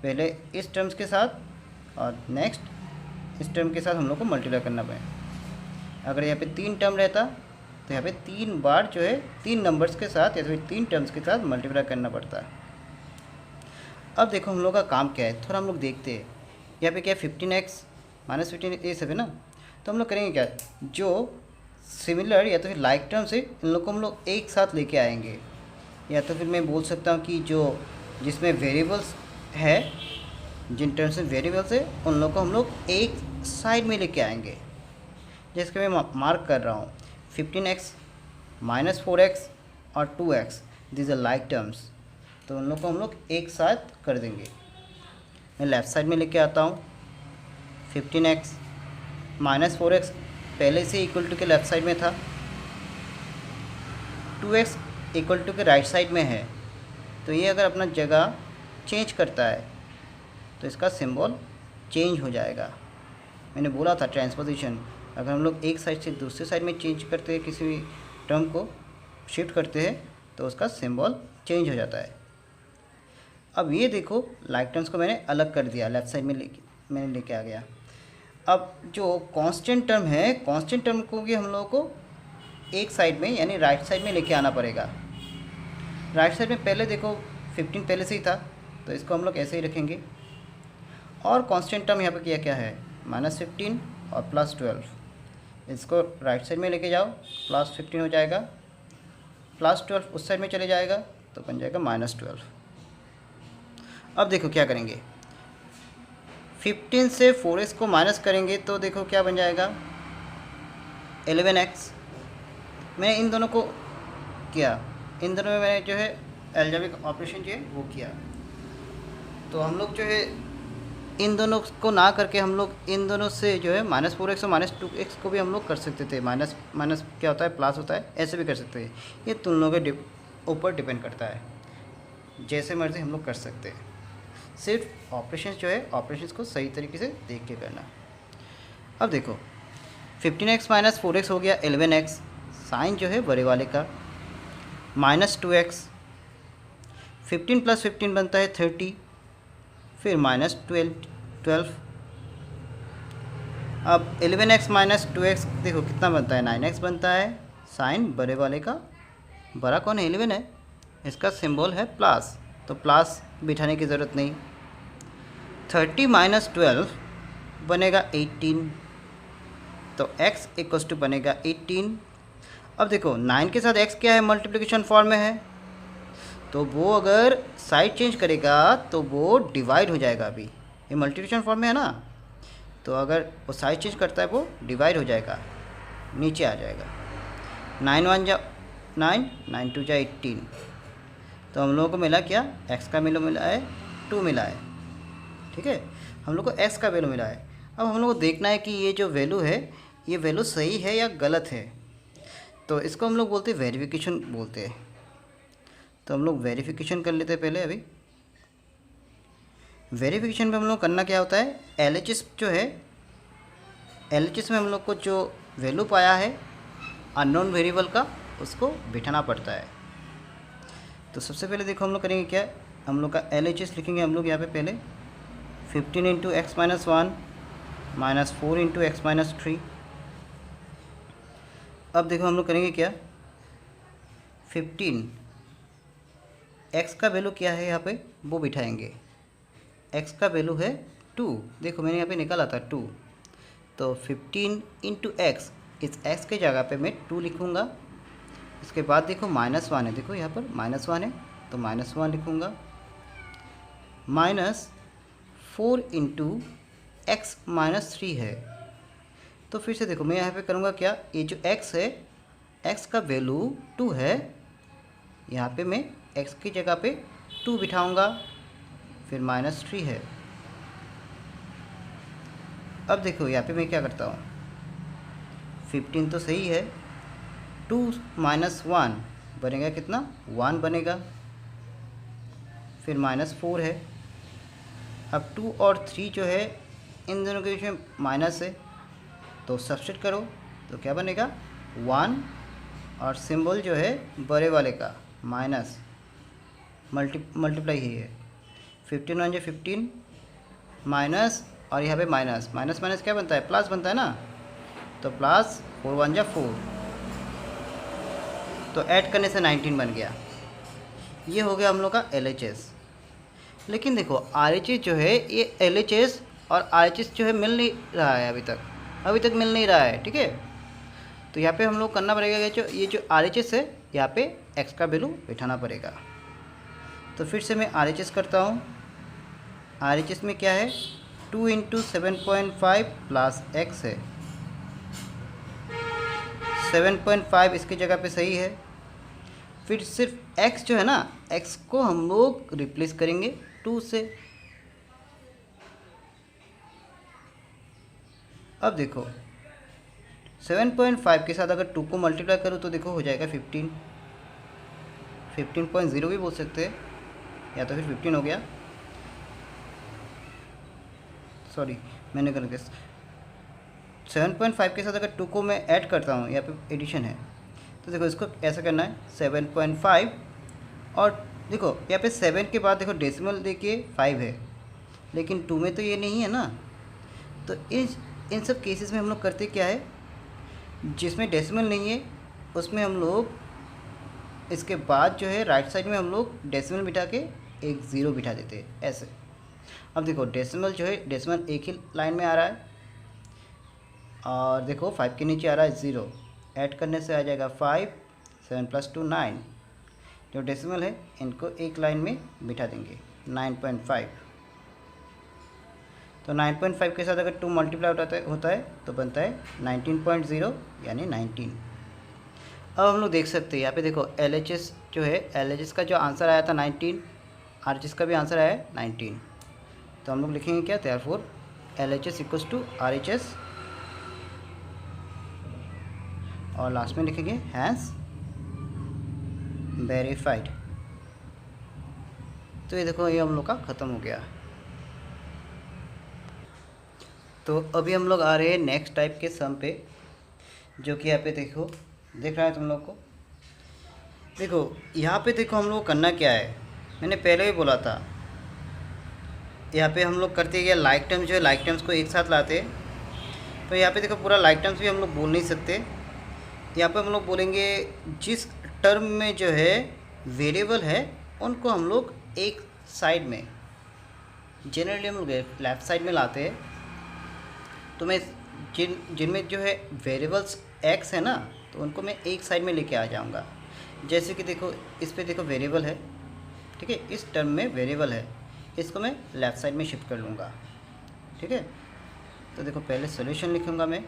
पहले इस टर्म्स के साथ और नेक्स्ट इस टर्म के साथ हम लोग को मल्टीप्लाई करना पड़ेगा। अगर यहाँ पे 3 टर्म रहता तो यहाँ पे 3 बार जो है 3 नंबर्स के साथ या फिर 3 टर्म्स के साथ मल्टीप्लाई करना पड़ता है। अब देखो हम लोग का काम क्या है, थोड़ा हम लोग देखते हैं। यहाँ पे क्या है 15x -15 ये सब है ना, तो हम लोग करेंगे क्या जो सिमिलर या तो फिर लाइक टर्म्स है इन लोग को हम लोग एक साथ लेके आएंगे, या तो फिर मैं बोल सकता हूँ कि जो जिसमें वेरिएबल्स है, जिन टर्म्स में वेरिएबल्स है उन लोग को हम लोग एक साइड में लेके आएंगे। जैसे मैं मार्क कर रहा हूँ 15x -4x और 2x, this are like terms, तो उन लोग को हम लोग एक साथ कर देंगे। मैं लेफ़्ट साइड में लेके आता हूँ 15x -4x पहले से इक्वल टू के लेफ़्ट साइड में था, 2x इक्वल टू के राइट साइड में है, तो ये अगर अपना जगह चेंज करता है तो इसका सिंबल चेंज हो जाएगा। मैंने बोला था ट्रांसपोजिशन, अगर हम लोग एक साइड से दूसरे साइड में चेंज करते हैं, किसी भी टर्म को शिफ्ट करते हैं तो उसका सिंबल चेंज हो जाता है। अब ये देखो लाइक टर्म्स को मैंने अलग कर दिया, लेफ़्ट साइड में मैंने लेके आ गया। अब जो कांस्टेंट टर्म है, कांस्टेंट टर्म को भी हम लोगों को एक साइड में यानी राइट साइड में लेके आना पड़ेगा। राइट साइड में पहले देखो 15 पहले से ही था तो इसको हम लोग ऐसे ही रखेंगे, और कांस्टेंट टर्म यहाँ पे क्या है -15 और +12, इसको राइट साइड में लेके जाओ +15 हो जाएगा, +12 उस साइड में चले जाएगा तो बन जाएगा -12। अब देखो क्या करेंगे 15 से 4x को माइनस करेंगे तो देखो क्या बन जाएगा 11x। मैंने इन दोनों को किया, इन दोनों में मैंने जो है अलजेब्रिक ऑपरेशन जो है वो किया, तो हम लोग जो है इन दोनों को ना करके हम लोग इन दोनों से जो है -4x और -2x को भी हम लोग कर सकते थे। माइनस माइनस क्या होता है प्लस होता है, ऐसे भी कर सकते हैं। ये तुम लोगों के ऊपर डिपेंड करता है, जैसे मर्जी हम लोग कर सकते हैं। सिर्फ ऑपरेशंस जो है ऑपरेशंस को सही तरीके से देख के करना। अब देखो 15x -4x हो गया 11x, साइन जो है बड़े वाले का, -2x, 15 + 15 बनता है 30, फिर -12। अब 11x - 2x देखो कितना बनता है, 9x बनता है। साइन बड़े वाले का, बड़ा कौन है, 11 है, इसका सिंबल है प्लस, तो प्लस बिठाने की ज़रूरत नहीं। 30 - 12 बनेगा 18, तो x = बनेगा 18। अब देखो 9 के साथ x क्या है, मल्टीप्लिकेशन फॉर्म में है, तो वो अगर साइड चेंज करेगा तो वो डिवाइड हो जाएगा। अभी ये मल्टीप्लिकेशन फॉर्म में है ना, तो अगर वो साइड चेंज करता है वो डिवाइड हो जाएगा, नीचे आ जाएगा। 9 1 जा 9, 9 2 जा 18, तो हम लोगों को मिला क्या, x का वैल्यू मिला है 2 मिला है। ठीक है, हम लोग को x का वैल्यू मिला है। अब हम लोग को देखना है कि ये जो वैल्यू है, ये वैल्यू सही है या गलत है, तो इसको हम लोग बोलते हैं वेरिफिकेशन बोलते हैं। तो हम लोग वेरिफिकेशन कर लेते हैं पहले। अभी वेरिफिकेशन में हम लोग करना क्या होता है, LHS जो है, LHS में हम लोग को जो वैल्यू पाया है अननोन वेरिएबल का, उसको बिठाना पड़ता है। तो सबसे पहले देखो हम लोग करेंगे क्या, हम लोग का LHS लिखेंगे हम लोग यहाँ पे पहले 15 × x - 1 - 4 × x - 3। अब देखो हम लोग करेंगे क्या, 15 x का वैल्यू क्या है यहाँ पे, वो बिठाएंगे। x का वैल्यू है 2, देखो मैंने यहाँ पे निकाला था 2, तो 15 × x, इस x के जगह पे मैं 2 लिखूँगा। इसके बाद देखो -1 है, देखो यहाँ पर -1 है, तो -1 लिखूँगा। -4 × x - 3 है, तो फिर से देखो मैं यहाँ पे करूँगा क्या, ये जो x है, x का वैल्यू 2 है, यहाँ पे मैं x की जगह पे 2 बिठाऊँगा, फिर -3 है। अब देखो यहाँ पे मैं क्या करता हूँ, 15 तो सही है, 2 - 1 बनेगा कितना, 1 बनेगा, फिर -4 है। अब 2 और 3 जो है, इन दोनों के बीच में माइनस है, तो सब्स्टिट्यूट करो तो क्या बनेगा, 1, और सिंबल जो है बड़े वाले का माइनस, मल्टीप्लाई ही है। 15 1 × 15 माइनस, और यहाँ पे माइनस माइनस माइनस क्या बनता है, प्लस बनता है ना, तो प्लस 4 1 × 4, तो ऐड करने से 19 बन गया। ये हो गया हम लोग का LHS। लेकिन देखो RHS जो है, ये LHS और RHS जो है मिल नहीं रहा है, अभी तक मिल नहीं रहा है। ठीक है, तो यहाँ पे हम लोग करना पड़ेगा कि ये जो RHS है, यहाँ पे x का वैल्यू बैठाना पड़ेगा। तो फिर से मैं RHS करता हूँ। RHS में क्या है, 2 × 7.5 प्लस x है, 7.5 इसकी जगह पे सही है। फिर सिर्फ x जो है ना, x को हम लोग रिप्लेस करेंगे 2 से। अब देखो 7.5 के साथ अगर 2 को मल्टीप्लाई करूँ तो देखो हो जाएगा 15, 15.0 भी बोल सकते हैं, या तो फिर 15 हो गया, सॉरी मैंने कर दिया। 7.5 के साथ अगर 2 को मैं ऐड करता हूँ, यहाँ पे एडिशन है, तो देखो इसको ऐसा करना है 7.5, और देखो यहाँ पे 7 के बाद देखो डेसिमल देखिए 5 है, लेकिन 2 में तो ये नहीं है ना। तो इन सब केसेस में हम लोग करते क्या है, जिसमें डेसिमल नहीं है उसमें हम लोग इसके बाद जो है राइट साइड में हम लोग डेसिमल बिठा के एक 0 बिठा देते हैं ऐसे। अब देखो डेसिमल जो है, डेसिमल एक ही लाइन में आ रहा है, और देखो 5 के नीचे आ रहा है 0, ऐड करने से आ जाएगा 5, 7 + 2 9। जो डेसिमल है इनको एक लाइन में बिठा देंगे 9.5। तो 9.5 के साथ अगर 2 मल्टीप्लाई होता है तो बनता है 19.0 यानी 19। अब हम लोग देख सकते हैं यहाँ पे देखो LHS जो है, LHS का जो आंसर आया था 19, RHS का भी आंसर आया है 19। तो हम लोग लिखेंगे क्या, देयरफॉर LHS = RHS, और लास्ट में लिखेंगे हैज़ वेरीफाइड। तो ये देखो ये हम लोग का ख़त्म हो गया। तो अभी हम लोग आ रहे हैं नेक्स्ट टाइप के सम पे, जो कि यहाँ पे देखो दिख रहा है तुम लोग को। देखो यहाँ पे देखो हम लोग करना क्या है, मैंने पहले भी बोला था, यहाँ पे हम लोग करते हैं लाइक टर्म्स जो है लाइक टर्म्स को एक साथ लाते हैं। तो यहाँ पे देखो पूरा लाइक टर्म्स भी हम लोग बोल नहीं सकते। यहाँ पे हम लोग बोलेंगे जिस टर्म में जो है वेरिएबल है उनको हम लोग एक साइड में, जनरली हम लोग लेफ़्ट साइड में लाते हैं। तो मैं जिनमें जो है वेरिएबल्स एक्स है ना, तो उनको मैं एक साइड में लेके आ जाऊँगा। जैसे कि देखो इस पे देखो वेरिएबल है, ठीक है, इस टर्म में वेरिएबल है, इसको मैं लेफ़्ट साइड में शिफ्ट कर लूँगा, ठीक है। तो देखो पहले सॉल्यूशन लिखूँगा मैं,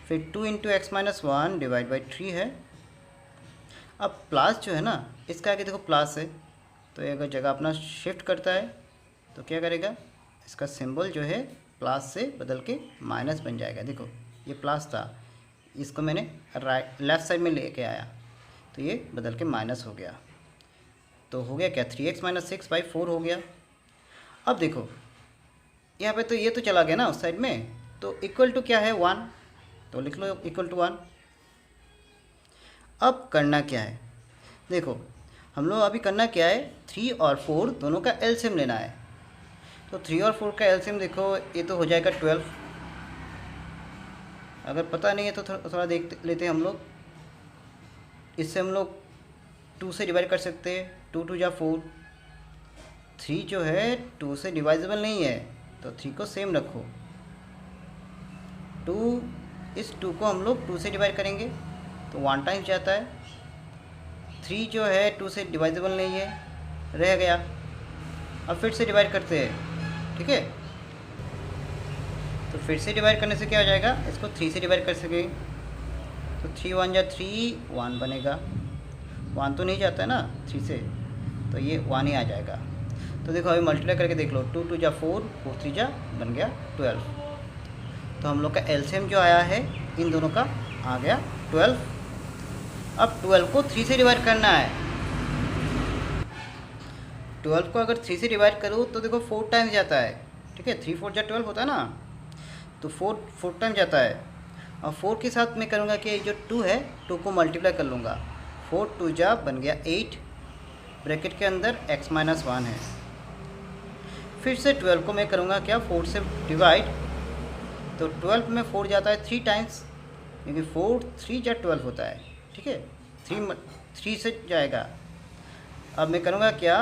फिर 2 into x minus 1 divide by 3 है। अब प्लस जो है ना, इसका आगे देखो प्लस है, तो ये अगर जगह अपना शिफ्ट करता है तो क्या करेगा, इसका सिंबल जो है प्लस से बदल के माइनस बन जाएगा। देखो ये प्लस था, इसको मैंने लेफ़्ट साइड में लेके आया तो ये बदल के माइनस हो गया। तो हो गया क्या, 3x माइनस 6/4 हो गया। अब देखो यहाँ पे तो ये तो चला गया ना उस साइड में, तो इक्वल टू क्या है 1, तो लिख लो इक्वल टू 1। अब करना क्या है, देखो हम लोग अभी करना क्या है, 3 और 4 दोनों का एलसीएम लेना है। तो 3 और 4 का एलसीएम देखो ये तो हो जाएगा 12। अगर पता नहीं है तो थोड़ा देख लेते हैं हम लोग। इससे हम लोग 2 से डिवाइड कर सकते हैं, 2 2 जा 4। 3 जो है 2 से डिवाइजेबल नहीं है, तो 3 को सेम रखो। 2, इस 2 को हम लोग 2 से डिवाइड करेंगे तो 1 टाइम्स जाता है। 3 जो है 2 से डिवाइजेबल नहीं है, रह गया। अब फिर से डिवाइड करते हैं, ठीक है। तो फिर से डिवाइड करने से क्या हो जाएगा, इसको 3 से डिवाइड कर सकेंगे तो 3 1 जा 3, 1 बनेगा। 1 तो नहीं जाता है ना 3 से, तो ये 1 ही आ जाएगा। तो देखो अभी मल्टीप्लाई करके देख लो, 2 2 जा 4, 4 3 जा बन गया 12। तो हम लोग का एलसीएम जो आया है इन दोनों का आ गया 12। अब 12 को 3 से डिवाइड करना है। 12 को अगर 3 से डिवाइड करूँ तो देखो 4 टाइम्स जाता है, ठीक है। 3 4 जा 12 होता है ना, तो 4 टाइम जाता है। और 4 के साथ मैं करूँगा कि जो 2 है 2 को मल्टीप्लाई कर लूँगा। 4 2 जा बन गया 8, ब्रैकेट के अंदर x माइनस 1 है। फिर से 12 को मैं करूँगा क्या, 4 से डिवाइड, तो 12 में 4 जाता है 3 टाइम्स, क्योंकि 4 3 जा 12 होता है, ठीक है। 3 से जाएगा। अब मैं करूँगा क्या,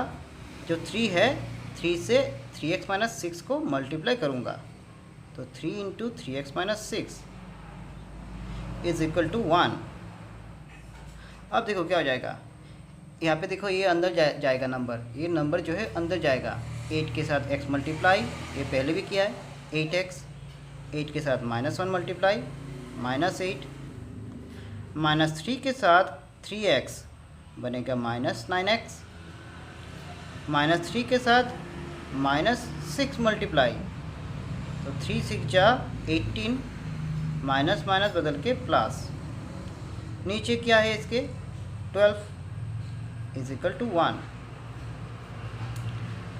जो 3 है 3 से 3x माइनस 6 को मल्टीप्लाई करूँगा, तो 3 into 3x minus 6 is equal to 1। अब देखो क्या हो जाएगा, यहाँ पे देखो ये अंदर जाएगा नंबर, ये नंबर जो है अंदर जाएगा। 8 के साथ x मल्टीप्लाई, ये पहले भी किया है 8x, 8 के साथ -1 मल्टीप्लाई -8, -3 के साथ 3x बनेगा -9x, -3 के साथ -6 मल्टीप्लाई, तो 3 6 जा 18, माइनस माइनस बदल के प्लस, नीचे क्या है इसके 12 इज इक्वल टू 1।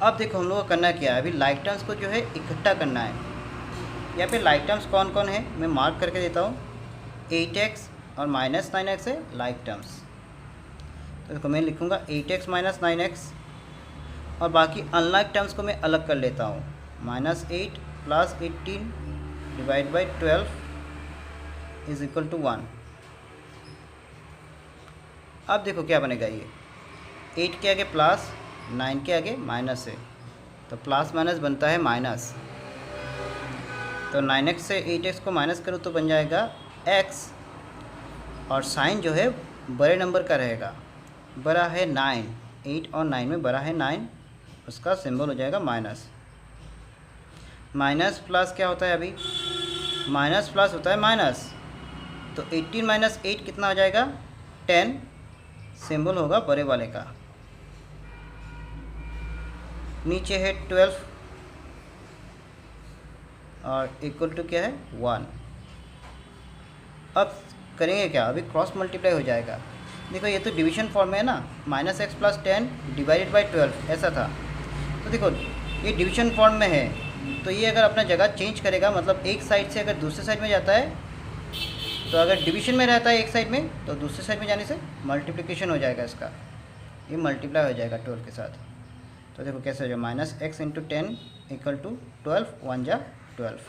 अब देखो हम लोग को करना क्या है, अभी लाइक टर्म्स को जो है इकट्ठा करना है। यहाँ पे लाइक टर्म्स कौन कौन है मैं मार्क करके देता हूँ। 8x और -9x है लाइक टर्म्स, तो देखो मैं लिखूँगा 8x माइनस 9x, और बाकी अनलाइक टर्म्स को मैं अलग कर लेता हूँ। -8 plus 18 divide by 12 is equal to 1। अब देखो क्या बनेगा, ये 8 के आगे प्लस, 9 के आगे माइनस है, तो प्लस माइनस बनता है माइनस, तो 9x से 8x को माइनस करो तो बन जाएगा x, और साइन जो है बड़े नंबर का रहेगा, बड़ा है 9, 8 और 9 में बड़ा है 9, उसका सिंबल हो जाएगा माइनस। माइनस प्लस क्या होता है, अभी माइनस प्लस होता है माइनस, तो 18 माइनस 8 कितना हो जाएगा 10, सिंबल होगा बड़े वाले का। नीचे है 12 और इक्वल टू क्या है 1। अब करेंगे क्या, अभी क्रॉस मल्टीप्लाई हो जाएगा। देखो ये तो डिवीजन फॉर्म में है ना, -x प्लस 10 डिवाइडेड बाई 12 ऐसा था, तो देखो ये डिवीजन फॉर्म में है, तो ये अगर अपना जगह चेंज करेगा, मतलब एक साइड से अगर दूसरे साइड में जाता है, तो अगर डिवीजन में रहता है एक साइड में, तो दूसरे साइड में जाने से मल्टीप्लिकेशन हो जाएगा इसका। ये मल्टीप्लाई हो जाएगा 12 के साथ। तो देखो कैसे हो जाएगा, minus x into 10 equal to 12, 1 जा 12।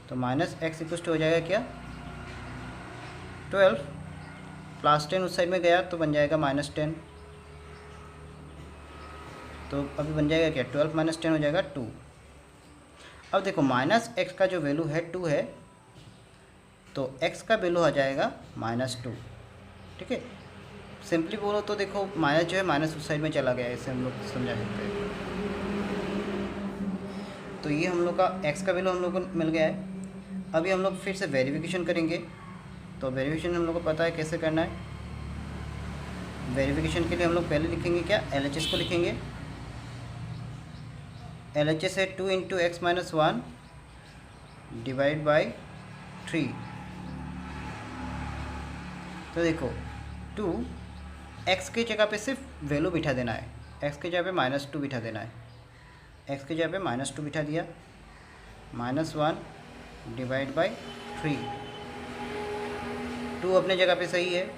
तो माइनस एक्स इक्वल टू हो जाएगा क्या 12, प्लस 10 उस साइड में गया तो बन जाएगा माइनस 10। तो अभी बन जाएगा क्या 12 माइनस 10 हो जाएगा 2। अब देखो माइनस एक्स का जो वैल्यू है 2 है, तो एक्स का वैल्यू आ जाएगा -2। ठीक है, सिंपली बोलो तो देखो माइनस जो है माइनस उस साइड में चला गया, ऐसे हम लोग समझा सकते हैं। तो ये हम लोग का एक्स का वैल्यू हम लोग को मिल गया है। अभी हम लोग फिर से वेरिफिकेशन करेंगे। तो वेरिफिकेशन हम लोग को पता है कैसे करना है। वेरिफिकेशन के लिए हम लोग पहले लिखेंगे क्या, LHS को लिखेंगे। LHS है 2 into x minus 1 divide by 3। तो देखो 2 एक्स की जगह पे सिर्फ वैल्यू बिठा देना है, एक्स की जगह पे -2 बिठा देना है। एक्स की जगह पे -2 बिठा दिया, -1 डिवाइड बाई 3। 2 अपने जगह पे सही है,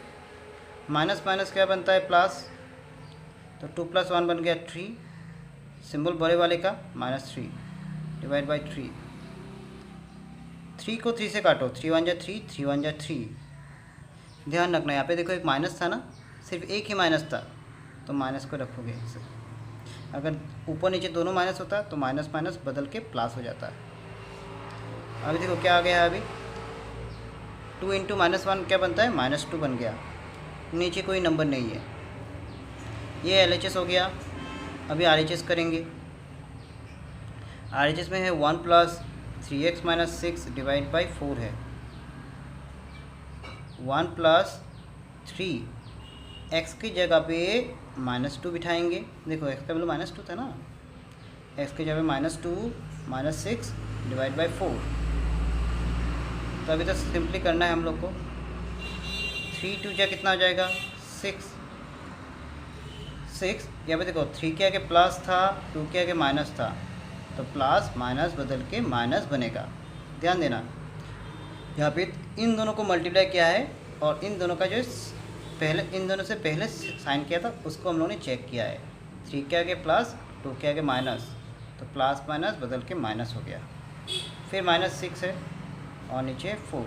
माइनस माइनस क्या बनता है प्लस, तो 2 + 1 बन गया 3, सिंबल बड़े वाले का -3 डिवाइड बाई 3। 3 को 3 से काटो, 3 1 जा 3, 3 1 जा 3। ध्यान रखना यहाँ पे देखो एक माइनस था ना, सिर्फ एक ही माइनस था, तो माइनस को रखोगे इसे। अगर ऊपर नीचे दोनों माइनस होता तो माइनस माइनस बदल के प्लस हो जाता। अभी देखो क्या आ गया है, अभी 2 इंटू -1 क्या बनता है -2 बन गया, नीचे कोई नंबर नहीं है। ये LHS हो गया। अभी RHS करेंगे। RHS में है 1 + 3x - 6 डिवाइड बाई 4 है। 1 + 3 x की जगह पे -2 बिठाएंगे। देखो x का वैल्यू -2 था ना, x की जगह -2 - 6 डिवाइड बाई 4। तो अभी तो सिंपली करना है हम लोग को। 3 2 जा कितना हो जाएगा 6। यहाँ पे देखो 3 के आगे प्लस था, 2 के आगे माइनस था, तो प्लस माइनस बदल के माइनस बनेगा। ध्यान देना, यहाँ पे इन दोनों को मल्टीप्लाई किया है और इन दोनों का जो पहले इन दोनों से पहले साइन किया था उसको हम लोगों ने चेक किया है। 3 के आगे प्लस, 2 के आगे माइनस, तो प्लस माइनस बदल के माइनस हो गया। फिर -6 है और नीचे 4।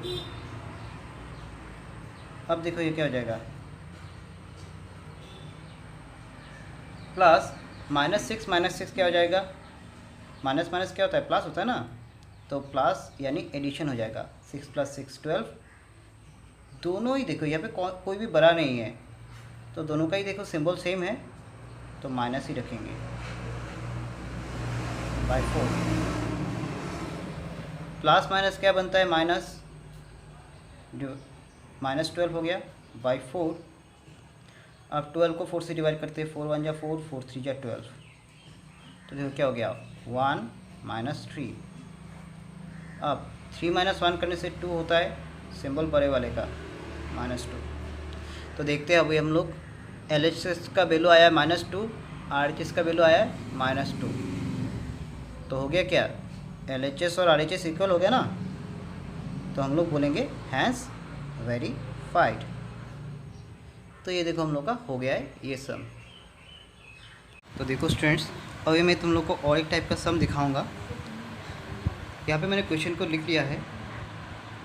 अब देखो ये क्या हो जाएगा, प्लस -6 क्या हो जाएगा, माइनस माइनस क्या होता है प्लस होता है ना, तो प्लस यानी एडिशन हो जाएगा। 6 + 6 12। दोनों ही देखो यहाँ पे कोई भी बड़ा नहीं है, तो दोनों का ही देखो सिंबल सेम है, तो माइनस ही रखेंगे बाई 4। प्लस माइनस क्या बनता है माइनस, जो -12 हो गया बाई 4। अब 12 को 4 से डिवाइड करते हैं, 4 1 जा 4, 4 3 जा 12। तो देखो क्या हो गया 1 - 3। अब 3 - 1 करने से 2 होता है, सिंबल बड़े वाले का -2। तो देखते हैं अभी हम लोग LHS का वैल्यू आया है -2, RHS का वैल्यू आया है -2। तो हो गया क्या, LHS और RHS इक्वल हो गया ना, तो हम लोग बोलेंगे हैज़ वेरीफाइड। तो ये देखो हम लोग का हो गया है ये सम। तो देखो स्टूडेंट्स, अभी मैं तुम लोग को और एक टाइप का सम दिखाऊंगा। यहाँ पे मैंने क्वेश्चन को लिख लिया है।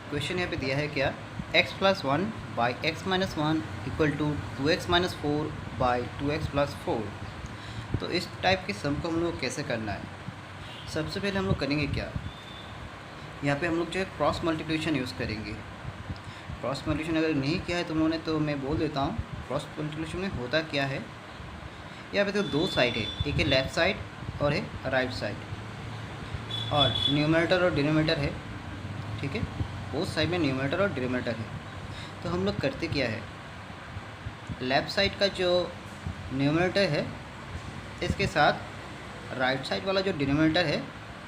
क्वेश्चन यहाँ पे दिया है क्या, x + 1 / x - 1 = 2x - 4 / 2x + 4। तो इस टाइप के सम को हम लोग कैसे करना है, सबसे पहले हम लोग करेंगे क्या, यहाँ पे हम लोग जो है क्रॉस मल्टीप्लिकेशन यूज़ करेंगे। क्रॉस मल्टीप्लिकेशन अगर नहीं किया है तुम लोगों ने तो मैं बोल देता हूँ। क्रॉस मल्टीप्लिकेशन में होता क्या है, यहाँ पे तो 2 साइड है, एक है लेफ़्ट साइड और है राइट साइड, और न्यूमरेटर और डिनोमिनेटर है। ठीक है, बोथ साइड में न्यूमरेटर और डिनोमिनेटर है। तो हम लोग करते क्या है, लेफ़्ट साइड का जो न्यूमरेटर है इसके साथ राइट साइड वाला जो डिनोमिनेटर है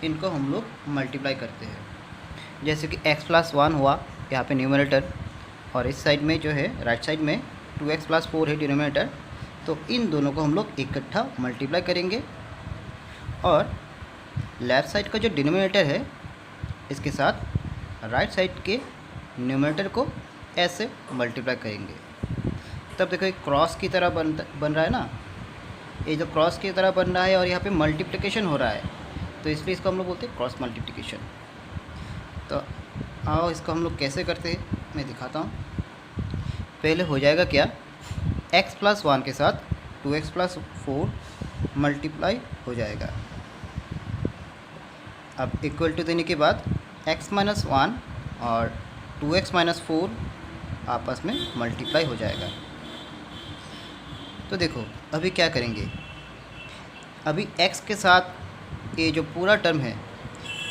इनको हम लोग मल्टीप्लाई करते हैं। जैसे कि x + 1 हुआ यहाँ पे न्यूमरेटर, और इस साइड में जो है राइट साइड में 2x + 4 है डिनोमिनेटर। तो इन दोनों को हम लोग इकट्ठा मल्टीप्लाई करेंगे, और लेफ़्ट साइड का जो डिनोमिनेटर है इसके साथ राइट साइड के न्यूमरेटर को ऐसे मल्टीप्लाई करेंगे। तब देखो एक क्रॉस की तरह बन रहा है ना, ये जो क्रॉस की तरह बन रहा है और यहाँ पे मल्टीप्लिकेशन हो रहा है, तो इसलिए इसको हम लोग बोलते हैं क्रॉस मल्टीप्लिकेशन। तो आओ इसको हम लोग कैसे करते हैं मैं दिखाता हूँ। पहले हो जाएगा क्या, x+1 के साथ 2x+4 मल्टीप्लाई हो जाएगा। अब इक्वल टू देने के बाद x-1 और 2x-4 आपस में मल्टीप्लाई हो जाएगा। तो देखो अभी क्या करेंगे, अभी x के साथ ये जो पूरा टर्म है,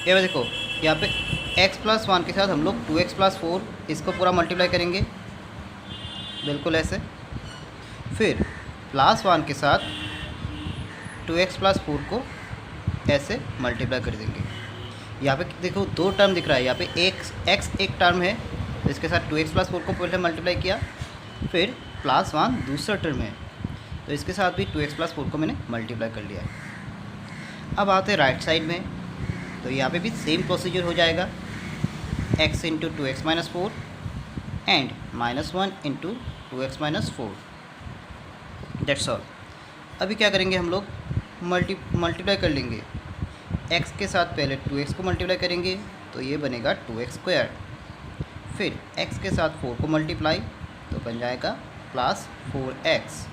ये देखो यहाँ पे x+1 के साथ हम लोग 2x+4 इसको पूरा मल्टीप्लाई करेंगे, बिल्कुल ऐसे। फिर +1 के साथ 2x+4 को ऐसे मल्टीप्लाई कर देंगे। यहाँ पे देखो दो टर्म दिख रहा है, यहाँ पे x एक टर्म है, तो इसके साथ 2x+4 को पहले मल्टीप्लाई किया, फिर +1 दूसरा टर्म है, तो इसके साथ भी 2x+4 को मैंने मल्टीप्लाई कर लिया। अब आते हैं राइट साइड में, तो यहाँ पे भी सेम प्रोसीजर हो जाएगा, x × 2x-4 and -1 × 2x-4, that's all. अभी क्या करेंगे हम लोग, मल्टीप्लाई कर लेंगे। x के साथ पहले 2x को मल्टीप्लाई करेंगे, तो ये बनेगा 2x²। फिर x के साथ 4 को मल्टीप्लाई, तो बन जाएगा +4x।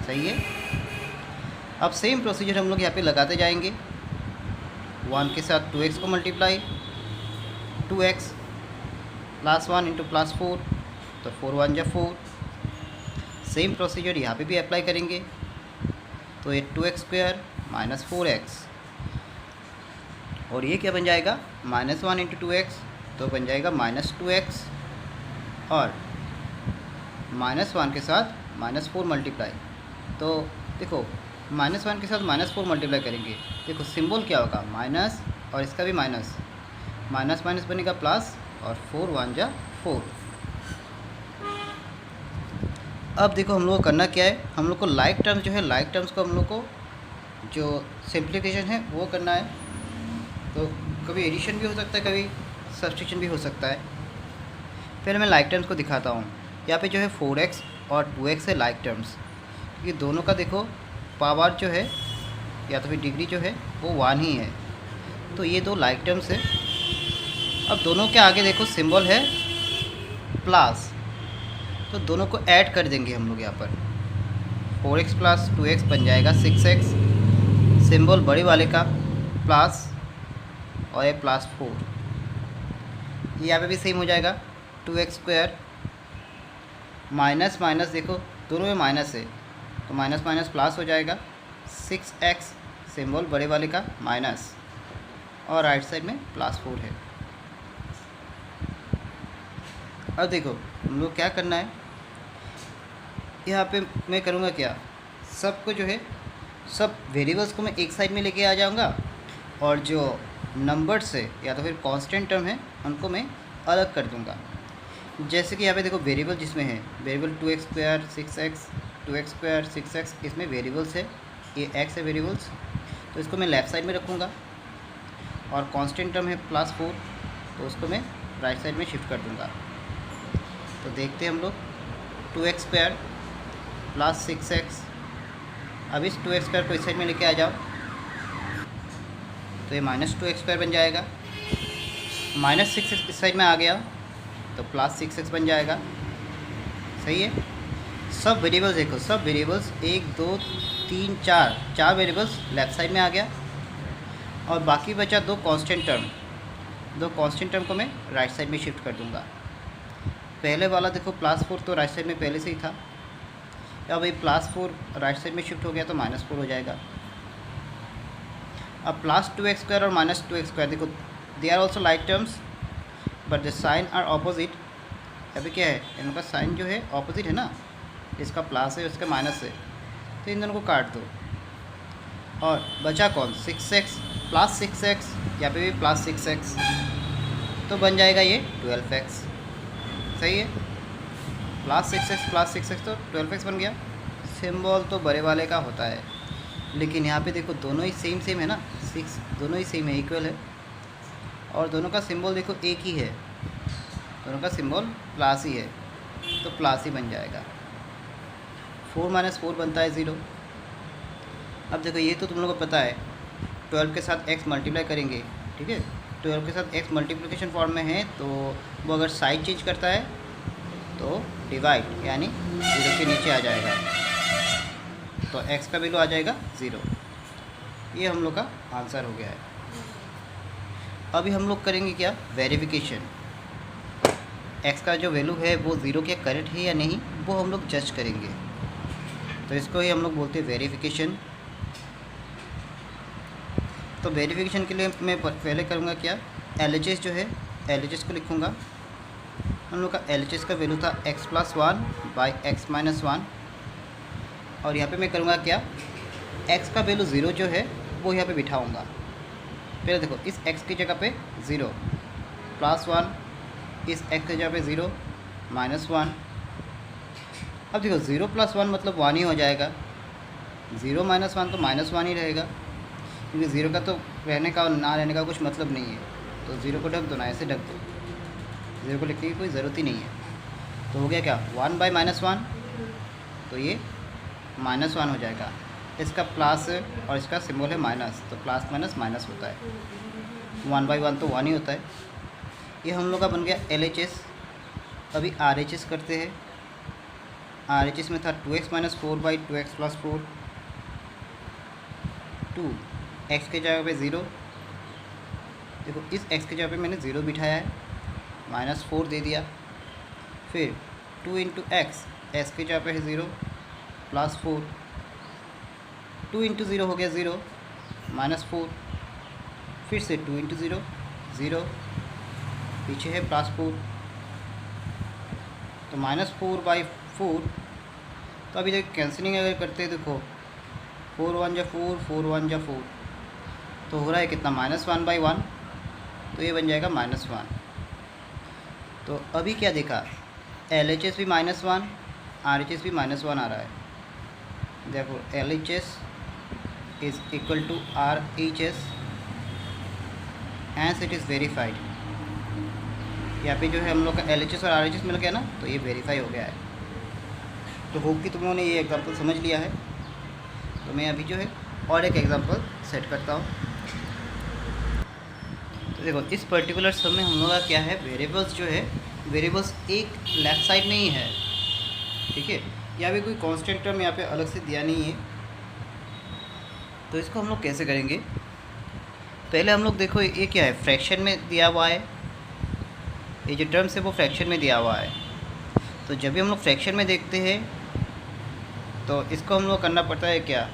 सही है। अब सेम प्रोसीजर हम लोग यहाँ पे लगाते जाएंगे। 1 के साथ 2x को मल्टीप्लाई, 2x, +1 × +4, तो 4 × 4। सेम प्रोसीजर यहाँ पे भी अप्लाई करेंगे, तो ये 2x² - 4x, और ये क्या बन जाएगा, -1 × 2x, तो बन जाएगा -2x, और -1 के साथ -4 मल्टीप्लाई, तो देखो -1 के साथ -4 मल्टीप्लाई करेंगे, देखो सिंबल क्या होगा, माइनस, और इसका भी माइनस, माइनस माइनस बनेगा प्लस, और 4 1 जा 4। अब देखो हम लोग को करना क्या है, हम लोग को लाइक टर्म्स जो है, लाइक टर्म्स को हम लोग को जो सिंप्लीफिकेशन है वो करना है। तो कभी एडिशन भी हो सकता है, कभी सब्सट्रैक्शन भी हो सकता है। पहले मैं लाइक टर्म्स को दिखाता हूँ। यहाँ पे जो है 4x और 2x है लाइक टर्म्स, क्योंकि दोनों का देखो पावर जो है या तो फिर डिग्री जो है वो 1 ही है, तो ये दो लाइक टर्म्स है। अब दोनों के आगे देखो सिंबल है प्लस, तो दोनों को ऐड कर देंगे हम लोग। यहाँ पर 4x + 2x बन जाएगा 6x, सिंबल बड़े वाले का प्लस, और ये +4। यहाँ पे भी सेम हो जाएगा 2x² माइनस माइनस, देखो दोनों में माइनस है, तो माइनस माइनस प्लस हो जाएगा 6x, सिंबल बड़े वाले का माइनस, और राइट साइड में +4 है। अब देखो हम लोग क्या करना है, यहाँ पे मैं करूँगा क्या, सबको जो है सब वेरिएबल्स को मैं एक साइड में लेके आ जाऊँगा, और जो नंबर्स है या तो फिर कांस्टेंट टर्म है उनको मैं अलग कर दूँगा। जैसे कि यहाँ पे देखो वेरिएबल जिसमें है, variable 2x² 6x, 2x² 6x, इसमें वेरिएबल्स है, ये x है वेरिएबल्स, तो इसको मैं लेफ़्ट साइड में रखूँगा, और कांस्टेंट टर्म है +4, तो उसको मैं राइट साइड में शिफ्ट कर दूँगा। तो देखते हैं हम लोग 2x² + 6x, अब इस 2x² को इस साइड में लेके आ जाओ, तो ये -2x² बन जाएगा, -6x इस साइड में आ गया, तो +6x बन जाएगा। सही है। सब वेरिएबल्स देखो, सब वेरिएबल्स 1 2 3 4 वेरिएबल्स लेफ़्ट साइड में आ गया, और बाकी बचा दो कांस्टेंट टर्म को मैं राइट साइड में शिफ्ट कर दूंगा। पहले वाला देखो +4 तो राइट साइड में पहले से ही था, अब ये +4 राइट साइड में शिफ्ट हो गया, तो -4 हो जाएगा। अब +2x² और -2x², देखो they are also like terms but the sign are opposite. अभी क्या है, इनका साइन जो है ऑपोजिट है ना, इसका प्लस है इसका माइनस है, तो इन दोनों को काट दो, और बचा कौन, 6x + 6x, यहाँ पे भी +6x, तो बन जाएगा ये 12x। सही है, +6x + 6x, तो 12x बन गया। सिंबल तो बड़े वाले का होता है, लेकिन यहाँ पे देखो दोनों ही सेम है ना, 6 दोनों ही सेम है, इक्वल है, और दोनों का सिंबल देखो एक ही है, दोनों का सिंबल प्लस ही है, तो प्लस ही बन जाएगा। 4 माइनस 4 बनता है 0। अब देखो ये तो तुम लोगों को पता है, 12 के साथ x मल्टीप्लाई करेंगे, ठीक है। 12 के साथ x मल्टीप्लिकेशन फॉर्म में है, तो वो अगर साइड चेंज करता है तो डिवाइड यानी 0 के नीचे आ जाएगा, तो x का वैल्यू आ जाएगा 0। ये हम लोग का आंसर हो गया है। अभी हम लोग करेंगे क्या, वेरिफिकेशन। x का जो वैल्यू है वो 0 के करेक्ट है या नहीं, वो हम लोग जज करेंगे। तो इसको ही हम लोग बोलते हैं वेरिफिकेशन। तो वेरिफिकेशन के लिए मैं पहले करूँगा क्या, LHS जो है LHS को लिखूँगा। हम लोग का LHS का वैल्यू था x+1 बाई x-1, और यहाँ पे मैं करूँगा क्या, x का वैल्यू 0 जो है वो यहाँ पे बिठाऊँगा। पहले देखो इस x की जगह पे 0 +1, इस x की जगह पे 0 -1। अब देखो 0 + 1 मतलब 1 ही हो जाएगा, 0 - 1 तो -1 ही रहेगा, क्योंकि 0 का तो रहने का और ना रहने का कुछ मतलब नहीं है। तो 0 को ढक दो ना, ऐसे ढक दो, 0 को लिखने की कोई ज़रूरत ही नहीं है। तो हो गया क्या, 1 बाई -1, तो ये -1 हो जाएगा। इसका प्लस और इसका सिंबल है माइनस, तो प्लस माइनस माइनस होता है। 1 बाई 1 तो 1 ही होता है। ये हम लोग का बन गया LHS। अभी RHS करते हैं। RHS में था 2x - 4 बाई 2x + 4, 2 x के जगह पे 0। देखो इस x के जगह पे मैंने 0 बिठाया है, -4 दे दिया। फिर 2 इंटू x, x की जगह पे है 0 +4, 2 इंटू 0 हो गया 0 -4, फिर से 2 इंटू 0 0, पीछे है +4, तो -4 बाई 4। तो अभी देखो कैंसिलिंग अगर करते हैं, देखो 4 1 जा 4, 4 1 जा 4, तो हो रहा है कितना, -1 बाई 1, तो ये बन जाएगा -1। तो अभी क्या देखा, LHS भी -1, RHS भी -1 आ रहा है। देखो LHS is equal to RHS, hence it is verified. यहाँ पे जो है हम लोग का LHS और RHS मिल गया ना, तो ये वेरीफाई हो गया है। तो होप कि तुम लोगों ने ये एग्जांपल समझ लिया है। तो मैं अभी जो है और एक एग्जांपल सेट करता हूँ। तो देखो इस पर्टिकुलर सम में हम लोग का क्या है, वेरिएबल्स जो है, वेरिएबल्स एक लेफ्ट साइड में ही है, ठीक है। यहाँ पे कोई कांस्टेंट टर्म यहाँ पे अलग से दिया नहीं है। तो इसको हम लोग कैसे करेंगे, पहले हम लोग देखो ये क्या है, फ्रैक्शन में दिया हुआ है। ये जो टर्म्स है वो फ्रैक्शन में दिया हुआ है। तो जब भी हम लोग फ्रैक्शन में देखते हैं तो इसको हम लोग करना पड़ता है क्या,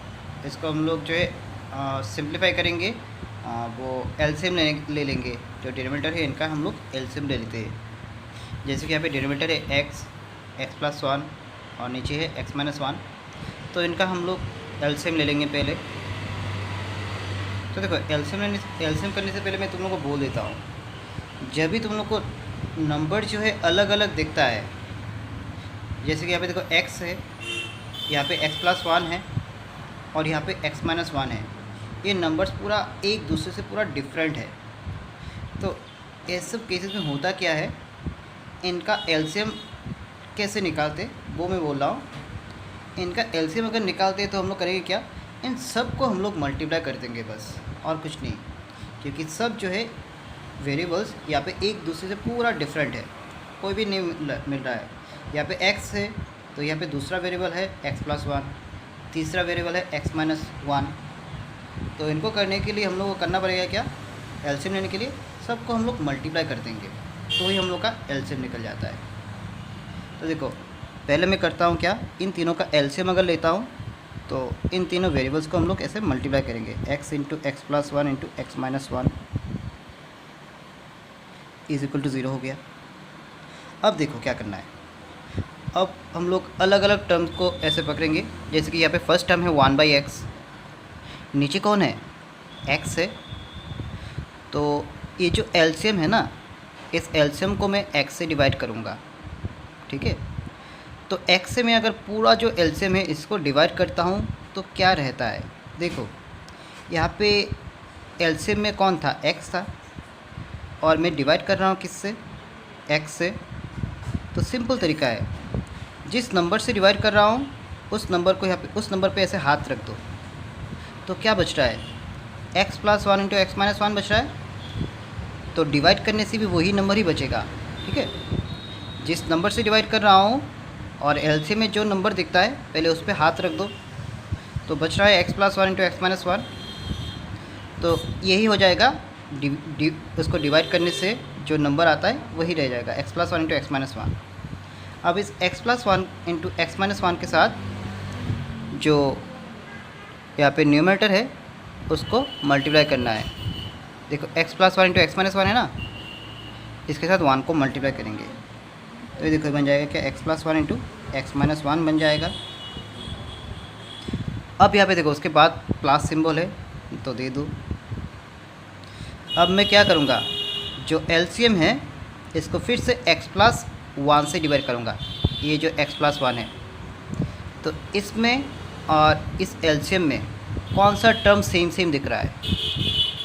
इसको हम लोग जो है सिंप्लीफाई करेंगे। वो एलसीएम ले लेंगे। जो डिनोमिनेटर है इनका हम लोग एलसीएम ले लेते हैं। जैसे कि यहाँ पे डिनोमिनेटर है x+1 और नीचे है x-1, तो इनका हम लोग एलसीएम ले लेंगे पहले। तो देखो एलसीएम करने से पहले मैं तुम लोग को बोल देता हूँ, जब भी तुम लोग को नंबर जो है अलग अलग दिखता है, जैसे कि यहाँ पे देखो x है, यहाँ पे x+1 है और यहाँ पे x-1 है, ये नंबर्स पूरा एक दूसरे से पूरा डिफरेंट है। तो इस सब केसेस में होता क्या है, इनका एलसीएम कैसे निकालते वो मैं बोल रहा हूँ। इनका एलसीएम अगर निकालते तो हम लोग करेंगे क्या, इन सब को हम लोग मल्टीप्लाई कर देंगे बस, और कुछ नहीं। क्योंकि सब जो है वेरिएबल्स यहाँ पे एक दूसरे से पूरा डिफरेंट है, कोई भी नहीं मिल रहा है। यहाँ पे x है तो यहाँ पे दूसरा वेरिएबल है x+1, तीसरा वेरिएबल है x-1। तो इनको करने के लिए हम लोग को करना पड़ेगा क्या, एलसीएम लेने के लिए सबको हम लोग मल्टीप्लाई कर देंगे, तो ही हम लोग का एलसीएम निकल जाता है। तो देखो पहले मैं करता हूँ क्या, इन तीनों का एलसीएम अगर लेता हूँ तो इन तीनों वेरिएबल्स को हम लोग ऐसे मल्टीप्लाई करेंगे, x into x+1 into x-1 is equal to 0 हो गया। अब देखो क्या करना है, अब हम लोग अलग अलग टर्म्स को ऐसे पकड़ेंगे। जैसे कि यहाँ पे फर्स्ट टर्म है 1/x, नीचे कौन है, x है। तो ये जो एलसीएम है ना, इस एलसीएम को मैं x से डिवाइड करूँगा, ठीक है। तो x से मैं अगर पूरा जो एलसीएम है इसको डिवाइड करता हूँ तो क्या रहता है, देखो यहाँ पे एलसीएम में कौन था, x था, और मैं डिवाइड कर रहा हूँ किससे, x से। तो सिंपल तरीका है, जिस नंबर से डिवाइड कर रहा हूँ उस नंबर को यहाँ पे उस नंबर पे ऐसे हाथ रख दो, तो क्या बच रहा है, x plus one into x minus one बच रहा है। तो डिवाइड करने से भी वही नंबर ही बचेगा, ठीक है। जिस नंबर से डिवाइड कर रहा हूँ और एलसीएम में जो नंबर दिखता है पहले उस पर हाथ रख दो, तो बच रहा है x plus one into x minus one. तो यही हो जाएगा, उसको डिवाइड करने से जो नंबर आता है वही रह जाएगा, x plus one into x minus one. अब इस x plus one into x minus one के साथ जो यहाँ पे न्यूमरेटर है उसको मल्टीप्लाई करना है। देखो x plus one into x minus one है ना, इसके साथ वन को मल्टीप्लाई करेंगे तो ये देखो बन जाएगा क्या, x plus one into x minus one बन जाएगा। अब यहाँ पे देखो उसके बाद प्लस सिंबल है तो दे दूँ। अब मैं क्या करूँगा, जो एलसीएम है इसको फिर से x प्लस वन से डिवाइड करूँगा, ये जो x प्लस वन है। तो इसमें और इस एलसीएम में कौन सा टर्म सेम दिख रहा है,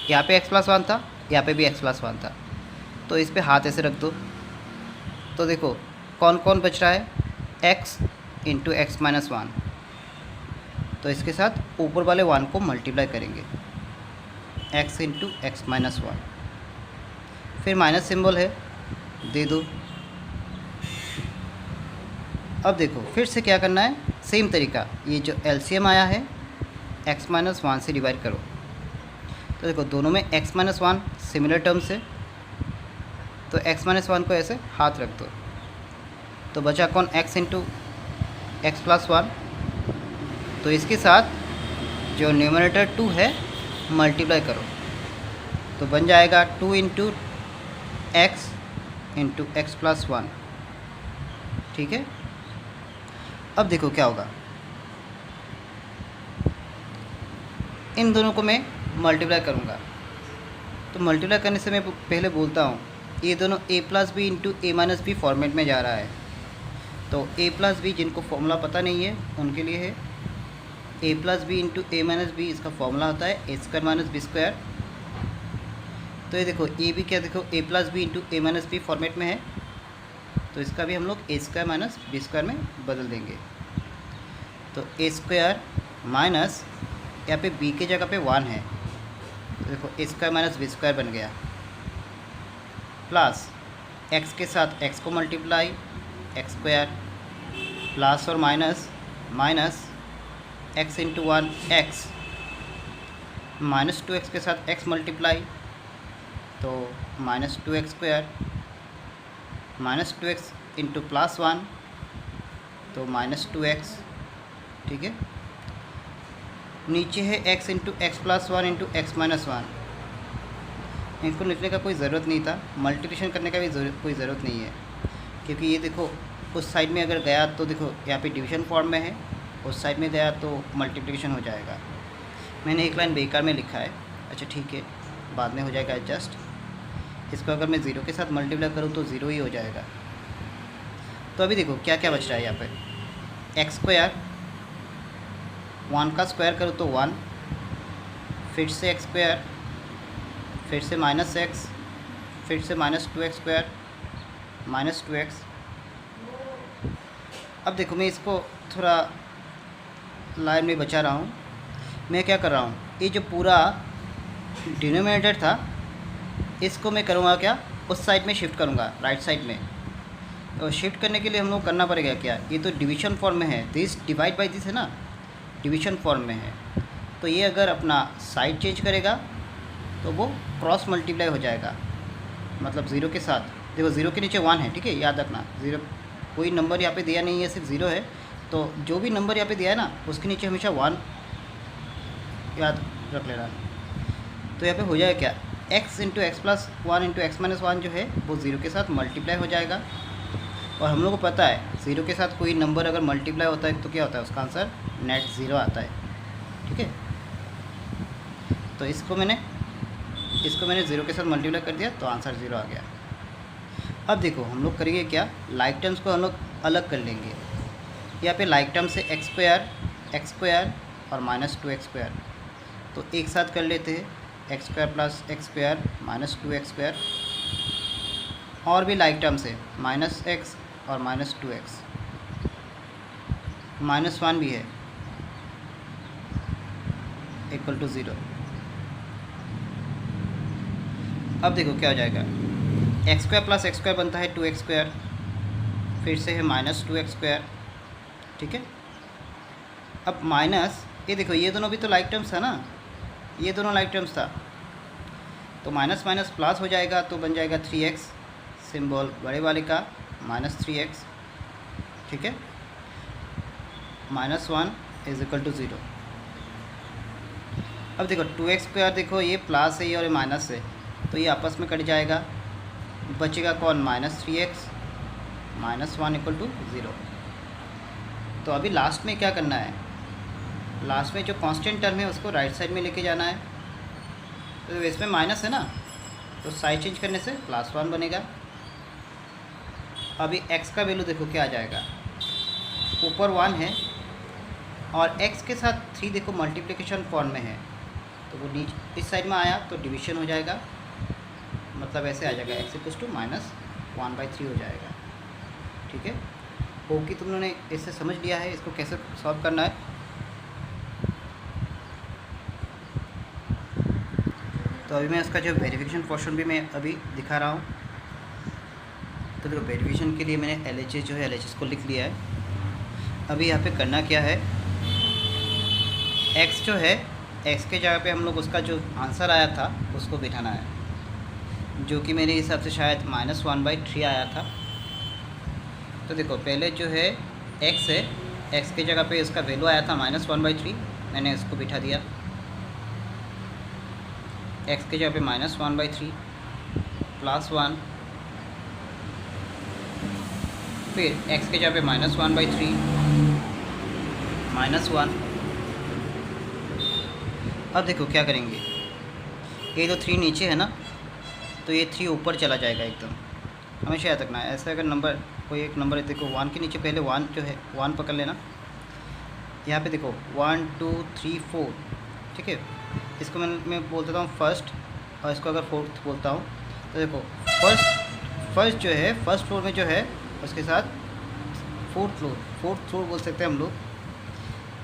यहाँ पे x प्लस वन था, यहाँ पे भी x प्लस वन था, तो इस पे हाथ ऐसे रख दो। तो देखो कौन कौन बच रहा है, x into x minus one. तो इसके साथ ऊपर वाले वन को मल्टीप्लाई करेंगे, x into x minus one, फिर माइनस सिंबल है दे दो। अब देखो फिर से क्या करना है, सेम तरीका, ये जो एलसीएम आया है x माइनस वन से डिवाइड करो। तो देखो दोनों में x minus one similar terms है, तो x माइनस वन को ऐसे हाथ रख दो, तो बचा कौन, x into x plus one. तो इसके साथ जो न्यूमरेटर 2 है मल्टीप्लाई करो, तो बन जाएगा 2 into x into x plus one, ठीक है। अब देखो क्या होगा, इन दोनों को मैं मल्टीप्लाई करूँगा। तो मल्टीप्लाई करने से मैं पहले बोलता हूँ, ये दोनों a plus b into a minus b format में जा रहा है। तो a प्लस बी जिनको फॉर्मूला पता नहीं है उनके लिए है, a plus b into a minus b इसका फॉर्मूला होता है a square minus b square. तो ये देखो ए भी क्या, देखो a plus b into a minus b format में है, तो इसका भी हम लोग a square minus b square में बदल देंगे। तो ए स्क्वायर माइनस यहाँ पे b के जगह पे 1 है, तो देखो ए स्क्वायर माइनस बी स्क्वायर बन गया, प्लस x के साथ x को मल्टीप्लाई एक्स स्क्वायर, प्लस और minus minus x into one x, minus 2x के साथ x मल्टीप्लाई, तो minus 2x square, minus 2x into plus one, तो माइनस 2x, ठीक है। नीचे है x into x plus one into x minus one, इनको लिखने का कोई ज़रूरत नहीं था, मल्टीप्लिकेशन करने का भी कोई ज़रूरत नहीं है, क्योंकि ये देखो उस साइड में अगर गया तो देखो यहाँ पे डिवीजन फॉर्म में है, उस साइड में गया तो मल्टीप्लिकेशन हो जाएगा। मैंने एक लाइन बेकार में लिखा है, अच्छा ठीक है बाद में हो जाएगा एडजस्ट। इसको अगर मैं ज़ीरो के साथ मल्टीप्लाई करूँ तो ज़ीरो ही हो जाएगा। तो अभी देखो क्या क्या बच रहा है यहाँ पे, एक्स स्क्वायर, वन का स्क्वायर करो तो 1, फिर से एक्स स्क्वायर, फिर से माइनस एक्स, फिर से minus 2x square, minus 2x। अब देखो मैं इसको थोड़ा लाइन में बचा रहा हूँ। मैं क्या कर रहा हूँ, ये जो पूरा डिनोमिनेटर था इसको मैं करूँगा क्या, उस साइड में शिफ्ट करूँगा, राइट साइड में। तो शिफ्ट करने के लिए हम लोग करना पड़ेगा क्या, ये तो डिवीजन फॉर्म में है, दिस डिवाइड बाई दिस है ना, डिवीजन फॉर्म में है। तो ये अगर अपना साइड चेंज करेगा तो वो क्रॉस मल्टीप्लाई हो जाएगा, मतलब ज़ीरो के साथ। देखो ज़ीरो के नीचे 1 है, ठीक है, याद रखना, ज़ीरो कोई नंबर यहाँ पे दिया नहीं है, सिर्फ ज़ीरो है। तो जो भी नंबर यहाँ पे दिया है ना उसके नीचे हमेशा 1 याद रख लेना। तो यहाँ पे हो जाएगा क्या, x into x plus one into x minus one जो है वो ज़ीरो के साथ मल्टीप्लाई हो जाएगा। और हम लोग को पता है ज़ीरो के साथ कोई नंबर अगर मल्टीप्लाई होता है तो क्या होता है, उसका आंसर नेट ज़ीरो आता है, ठीक है। तो इसको मैंने ज़ीरो के साथ मल्टीप्लाई कर दिया तो आंसर ज़ीरो आ गया। अब देखो हम लोग करेंगे क्या, लाइक टर्म्स को हम लोग अलग कर लेंगे। यहाँ पे लाइक टर्म से एक्स स्क्वायर और माइनस 2x स्क्वायर, तो एक साथ कर लेते हैं, x square plus x square minus 2x square. और भी लाइक टर्म्स है, माइनस एक्स और माइनस 2x, -1 भी है इक्वल टू 0। अब देखो क्या हो जाएगा, x² प्लस x² बनता है 2x², फिर से है -2x², ठीक है। अब माइनस ये देखो, ये दोनों भी तो लाइक टर्म्स था ना, ये दोनों लाइक टर्म्स था, तो माइनस माइनस प्लस हो जाएगा तो बन जाएगा 3x, सिंबल बड़े वाले का -3x, ठीक है। -1 इज इक्वल टू 0। अब देखो 2x² देखो ये प्लस है और ये माइनस है, तो ये आपस में कट जाएगा, बचेगा कौन, -3x, -1 इक्वल टू 0। तो अभी लास्ट में क्या करना है, लास्ट में जो कांस्टेंट टर्म है उसको राइट साइड में लेके जाना है। तो इसमें माइनस है ना, तो साइड चेंज करने से +1 बनेगा। अभी x का वैल्यू देखो क्या आ जाएगा, ऊपर 1 है और x के साथ 3 देखो मल्टीप्लिकेशन फॉर्म में है, तो वो नीचे इस साइड में आया तो डिवीजन हो जाएगा, मतलब ऐसे आ जाएगा x इक्वल टू -1/3 हो जाएगा, ठीक है। होप कि तुम लोगों ने इससे समझ लिया है इसको कैसे सॉल्व करना है। तो अभी मैं इसका जो वेरिफिकेशन पोर्शन भी मैं अभी दिखा रहा हूँ। तो देखो वेरिफिकेशन के लिए मैंने LHS जो है LHS को लिख लिया है। अभी यहाँ पे करना क्या है, x जो है x के जगह पे हम लोग उसका जो आंसर आया था उसको बिठाना है, जो कि मेरे हिसाब से शायद -1/3 आया था। तो देखो पहले जो है x है, x के जगह पे इसका वैल्यू आया था -1/3, मैंने इसको बिठा दिया, x के जगह पे -1/3 +1, फिर x के जगह पे -1/3 -1। अब देखो क्या करेंगे, ये तो 3 नीचे है ना, तो ये 3 ऊपर चला जाएगा एकदम, हमेशा याद रखना है। ऐसा अगर नंबर कोई एक नंबर देखो 1 के नीचे पहले 1 जो है 1 पकड़ लेना, यहाँ पे देखो 1 2 3 4, ठीक है। इसको मैं बोल देता हूँ फर्स्ट, और इसको अगर फोर्थ बोलता हूँ, तो देखो फर्स्ट जो है फर्स्ट फ्लोर में जो है उसके साथ फोर्थ फ्लोर बोल सकते हैं हम लोग,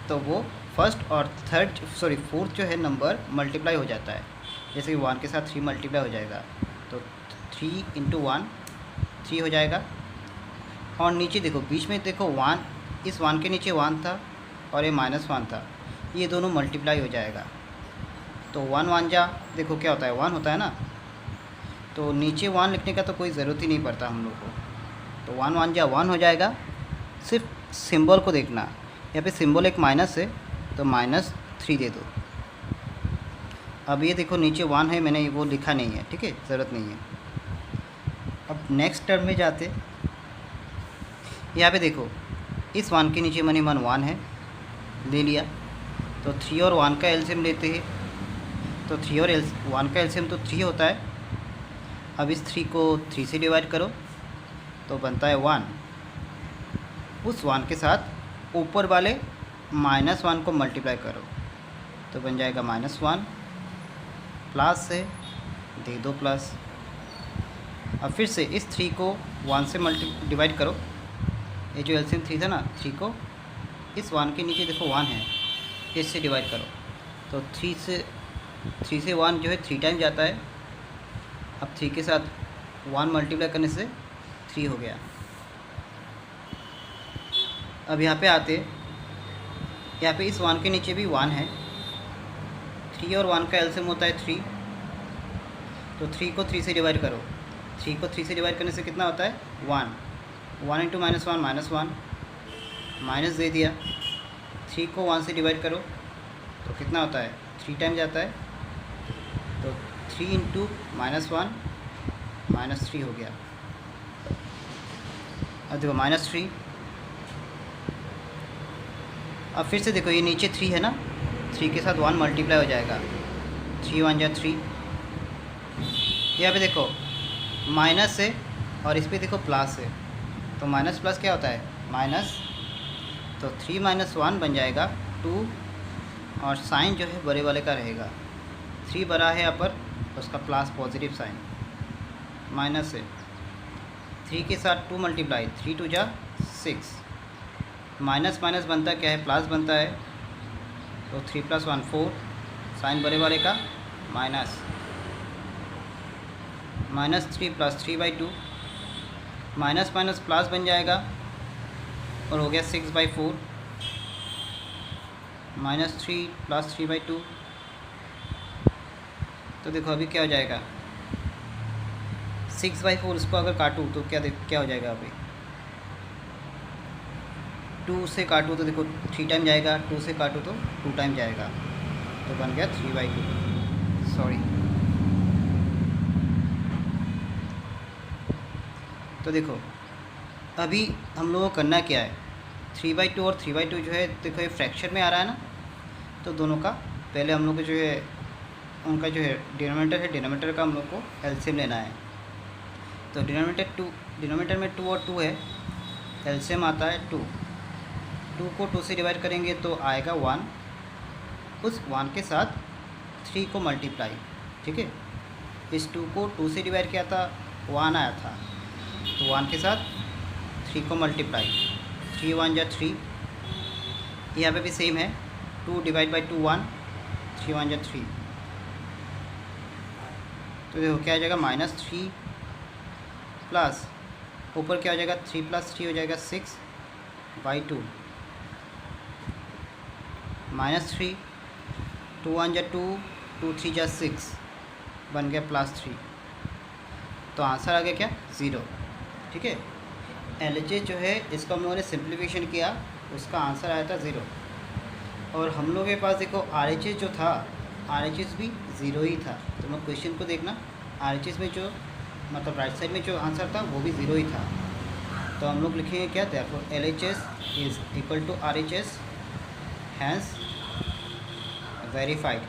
तो वो फर्स्ट और फोर्थ जो है नंबर मल्टीप्लाई हो जाता है, जैसे कि 1 के साथ 3 मल्टीप्लाई हो जाएगा, तो 3 × 1 3 हो जाएगा। और नीचे देखो बीच में देखो 1, इस 1 के नीचे 1 था और ये -1 था, ये दोनों मल्टीप्लाई हो जाएगा, तो 1 1 जा देखो क्या होता है 1 होता है ना, तो नीचे 1 लिखने का तो कोई ज़रूरत ही नहीं पड़ता हम लोग को, तो 1 1 जा 1 हो जाएगा। सिर्फ सिंबल को देखना, यहाँ पे सिंबल एक माइनस है तो -3 दे दो। अब ये देखो नीचे 1 है, मैंने वो लिखा नहीं है, ठीक है, ज़रूरत नहीं है। अब नेक्स्ट टर्म में जाते, यहाँ पे देखो इस 1 के नीचे मैंने 1 है ले लिया, तो 3 और 1 का एलसीएम लेते हैं, तो 3 और 1 का एलसीएम तो 3 होता है। अब इस 3 को 3 से डिवाइड करो तो बनता है 1, उस 1 के साथ ऊपर वाले -1 को मल्टीप्लाई करो तो बन जाएगा -1, प्लस से दे दो प्लस। अब फिर से इस 3 को 1 से डिवाइड करो, ये जो एलसीएम 3 था ना, 3 को इस 1 के नीचे देखो 1 है, इससे डिवाइड करो, तो 3 से 1 जो है 3 टाइम जाता है। अब 3 के साथ 1 मल्टीप्लाई करने से 3 हो गया। अब यहाँ पे आते, यहाँ पे इस 1 के नीचे भी 1 है, 3 और 1 का एलसीएम होता है 3, तो 3 को 3 से डिवाइड करो, 3 को 3 से डिवाइड करने से कितना होता है 1, 1 × -1 माइनस दे दिया। 3 को 1 से डिवाइड करो तो कितना होता है 3 टाइम जाता है, तो 3 × -1 -3 हो गया। अब देखो -3, अब फिर से देखो ये नीचे 3 है ना, 3 के साथ 1 मल्टीप्लाई हो जाएगा, 3 1 जा 3। यहाँ पे देखो माइनस है और इस पर देखो प्लस है, तो माइनस प्लस क्या होता है माइनस, तो 3 - 1 बन जाएगा 2, और साइन जो है बड़े वाले का रहेगा, 3 बड़ा है यहाँ पर, उसका प्लस पॉजिटिव साइन, माइनस है 3 के साथ 2 मल्टीप्लाई, 3 2 जा 6, माइनस माइनस बनता है क्या है, प्लस बनता है। तो 3 + 1 4, साइन बड़े वाले का माइनस, -3 + 3/2, माइनस माइनस प्लस बन जाएगा और हो गया 6/4, -3 + 3/2। तो देखो अभी क्या हो जाएगा, 6/4 इसको अगर काटूँ तो क्या हो जाएगा, अभी 2 से काटूँ तो देखो 3 टाइम जाएगा, 2 से काटूँ तो 2 टाइम जाएगा, तो बन गया 3/2। सॉरी, तो देखो अभी हम लोगों को करना क्या है, 3/2 और 3/2 जो है देखो ये फ्रैक्शन में आ रहा है ना, तो दोनों का पहले हम लोग को जो है उनका जो है डिनोमिनेटर का हम लोग को एलसीएम लेना है। तो डिनोमिनेटर में 2 और 2 है, एलसीएम आता है 2 को 2 से डिवाइड करेंगे तो आएगा 1, उस 1 के साथ 3 को मल्टीप्लाई, ठीक है। इस 2 को 2 से डिवाइड किया था, 1 आया था, तो 1 के साथ 3 को मल्टीप्लाई, 3 × 1 = 3। यहाँ पे भी सेम है, 2 / 2 1, 3 × 1 = 3। तो देखो क्या हो जाएगा, -3 प्लस ऊपर क्या हो जाएगा, 3 + 3 हो जाएगा 6/2, -3, 2 × 1 = 2, 2 × 3 = 6, बन गया +3। तो आंसर आ गया क्या, 0, ठीक है। LHS जो है इसको हम लोगों ने सिंप्लीफिकेशन किया, उसका आंसर आया था 0। और हम लोगों के पास देखो RHS जो था, RHS भी 0 ही था। तो मैं क्वेश्चन को देखना, RHS में जो मतलब राइट साइड में जो आंसर था वो भी 0 ही था। तो हम लोग लिखेंगे क्या, therefore LHS = RHS, hence verified.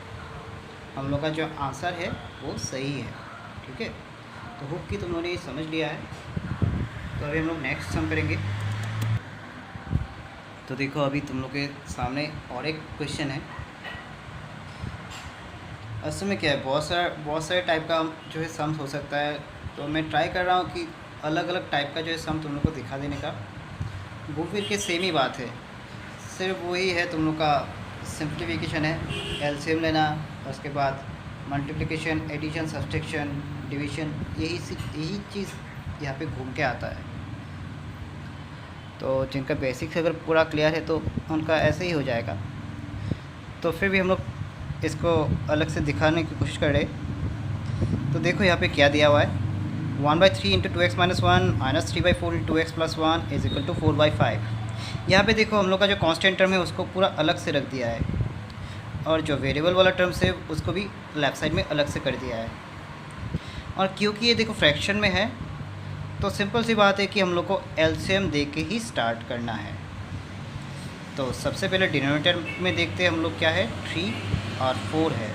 हम लोग का जो आंसर है वो सही है, ठीक है। तो होप कि तुम लोगों ने ये समझ लिया है। तो अभी हम लोग नेक्स्ट सम करेंगे। तो देखो अभी तुम लोग के सामने और एक क्वेश्चन है। असल में क्या है, बहुत सारे टाइप का जो है सम्स हो सकता है। तो मैं ट्राई कर रहा हूँ कि अलग अलग टाइप का जो है सम तुम लोग को दिखा देने का। वो फिर के सेम ही बात है, सिर्फ वही है तुम लोग का सिंप्लीफिकेशन है, एलसीएम लेना, उसके बाद मल्टीप्लिकेशन, एडिशन, सब्सट्रैक्शन, डिवीजन, यही चीज़ यहाँ पे घूम के आता है। तो जिनका बेसिक्स अगर पूरा क्लियर है तो उनका ऐसे ही हो जाएगा। तो फिर भी हम लोग इसको अलग से दिखाने की कोशिश कर रहे। तो देखो यहाँ पे क्या दिया हुआ है, 1/3 × 2x - 1 -3/4 × 2x + 1 = 4/5। यहाँ पे देखो हम लोग का जो कांस्टेंट टर्म है उसको पूरा अलग से रख दिया है, और जो वेरिएबल वाला टर्म्स है उसको भी लेफ्ट साइड में अलग से कर दिया है। और क्योंकि ये देखो फ्रैक्शन में है तो सिंपल सी बात है कि हम लोग को एलसीएम दे के ही स्टार्ट करना है। तो सबसे पहले डिनोमिनेटर में देखते हैं हम लोग क्या है, 3 और 4 है।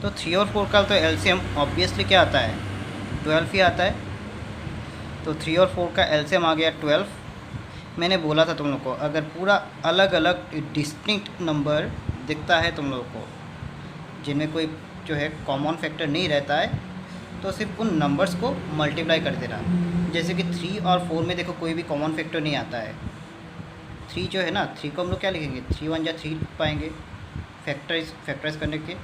तो 3 और 4 का तो एलसीएम ऑब्वियसली क्या आता है, 12 ही आता है। तो 3 और 4 का एलसीएम आ गया 12। मैंने बोला था तुम लोग को, अगर पूरा अलग अलग डिस्टिंक्ट नंबर दिखता है तुम लोगों को, जिनमें कोई जो है कॉमन फैक्टर नहीं रहता है, तो सिर्फ उन नंबर्स को मल्टीप्लाई कर देना। जैसे कि 3 और 4 में देखो कोई भी कॉमन फैक्टर नहीं आता है। 3 जो है ना, 3 को हम लोग क्या लिखेंगे, 3 × 1 = 3 पाएंगे फैक्टराइज करने के।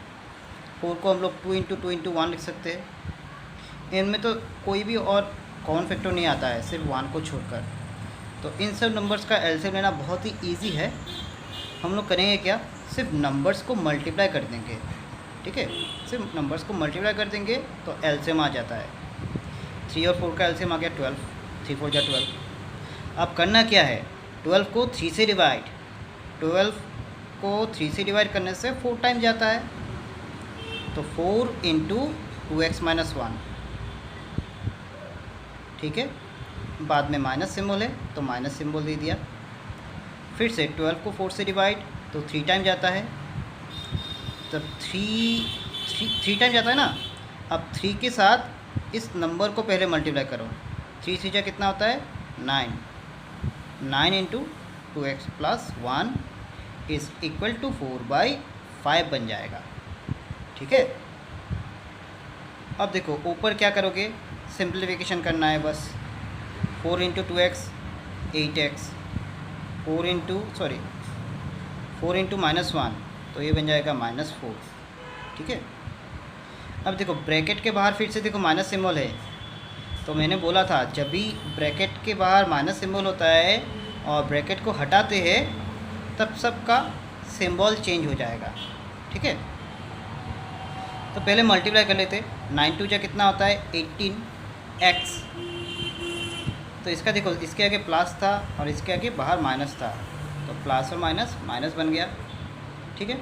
4 को हम लोग 2 × 2 × 1 लिख सकते हैं। इनमें तो कोई भी और कॉमन फैक्टर नहीं आता है, सिर्फ 1 को छोड़कर। तो इन सब नंबर्स का एलसीएम लेना बहुत ही ईजी है। हम लोग करेंगे क्या, सिर्फ नंबर्स को मल्टीप्लाई कर देंगे, ठीक है। सिर्फ नंबर्स को मल्टीप्लाई कर देंगे तो एलसीएम आ जाता है। 3 और 4 का एलसीएम आ गया 12, 3 × 4 = 12। अब करना क्या है, 12 को 3 से डिवाइड करने से 4 टाइम जाता है। तो 4 × 2x - 1, ठीक है। बाद में माइनस सिंबल है तो माइनस सिंबल दे दिया। फिर से 12 को 4 से डिवाइड तो 3 टाइम जाता है। तब 3 टाइम जाता है ना। अब 3 के साथ इस नंबर को पहले मल्टीप्लाई करो, 3 से जा कितना होता है, 9 × 2x + 1 = 4/5 बन जाएगा, ठीक है। अब देखो ऊपर क्या करोगे, सिंप्लीफिकेशन करना है बस। 4 × 2x 8x, 4 इंटू -1, तो ये बन जाएगा -4। ठीक है, अब देखो ब्रैकेट के बाहर फिर से देखो माइनस सिंबल है, तो मैंने बोला था जब भी ब्रैकेट के बाहर माइनस सिंबल होता है और ब्रैकेट को हटाते हैं तब सबका सिंबल चेंज हो जाएगा। ठीक है, तो पहले मल्टीप्लाई कर लेते। 9 2 जा कितना होता है 18x, तो इसका देखो इसके आगे प्लस था और इसके आगे बाहर माइनस था, तो प्लस और माइनस माइनस बन गया। ठीक है,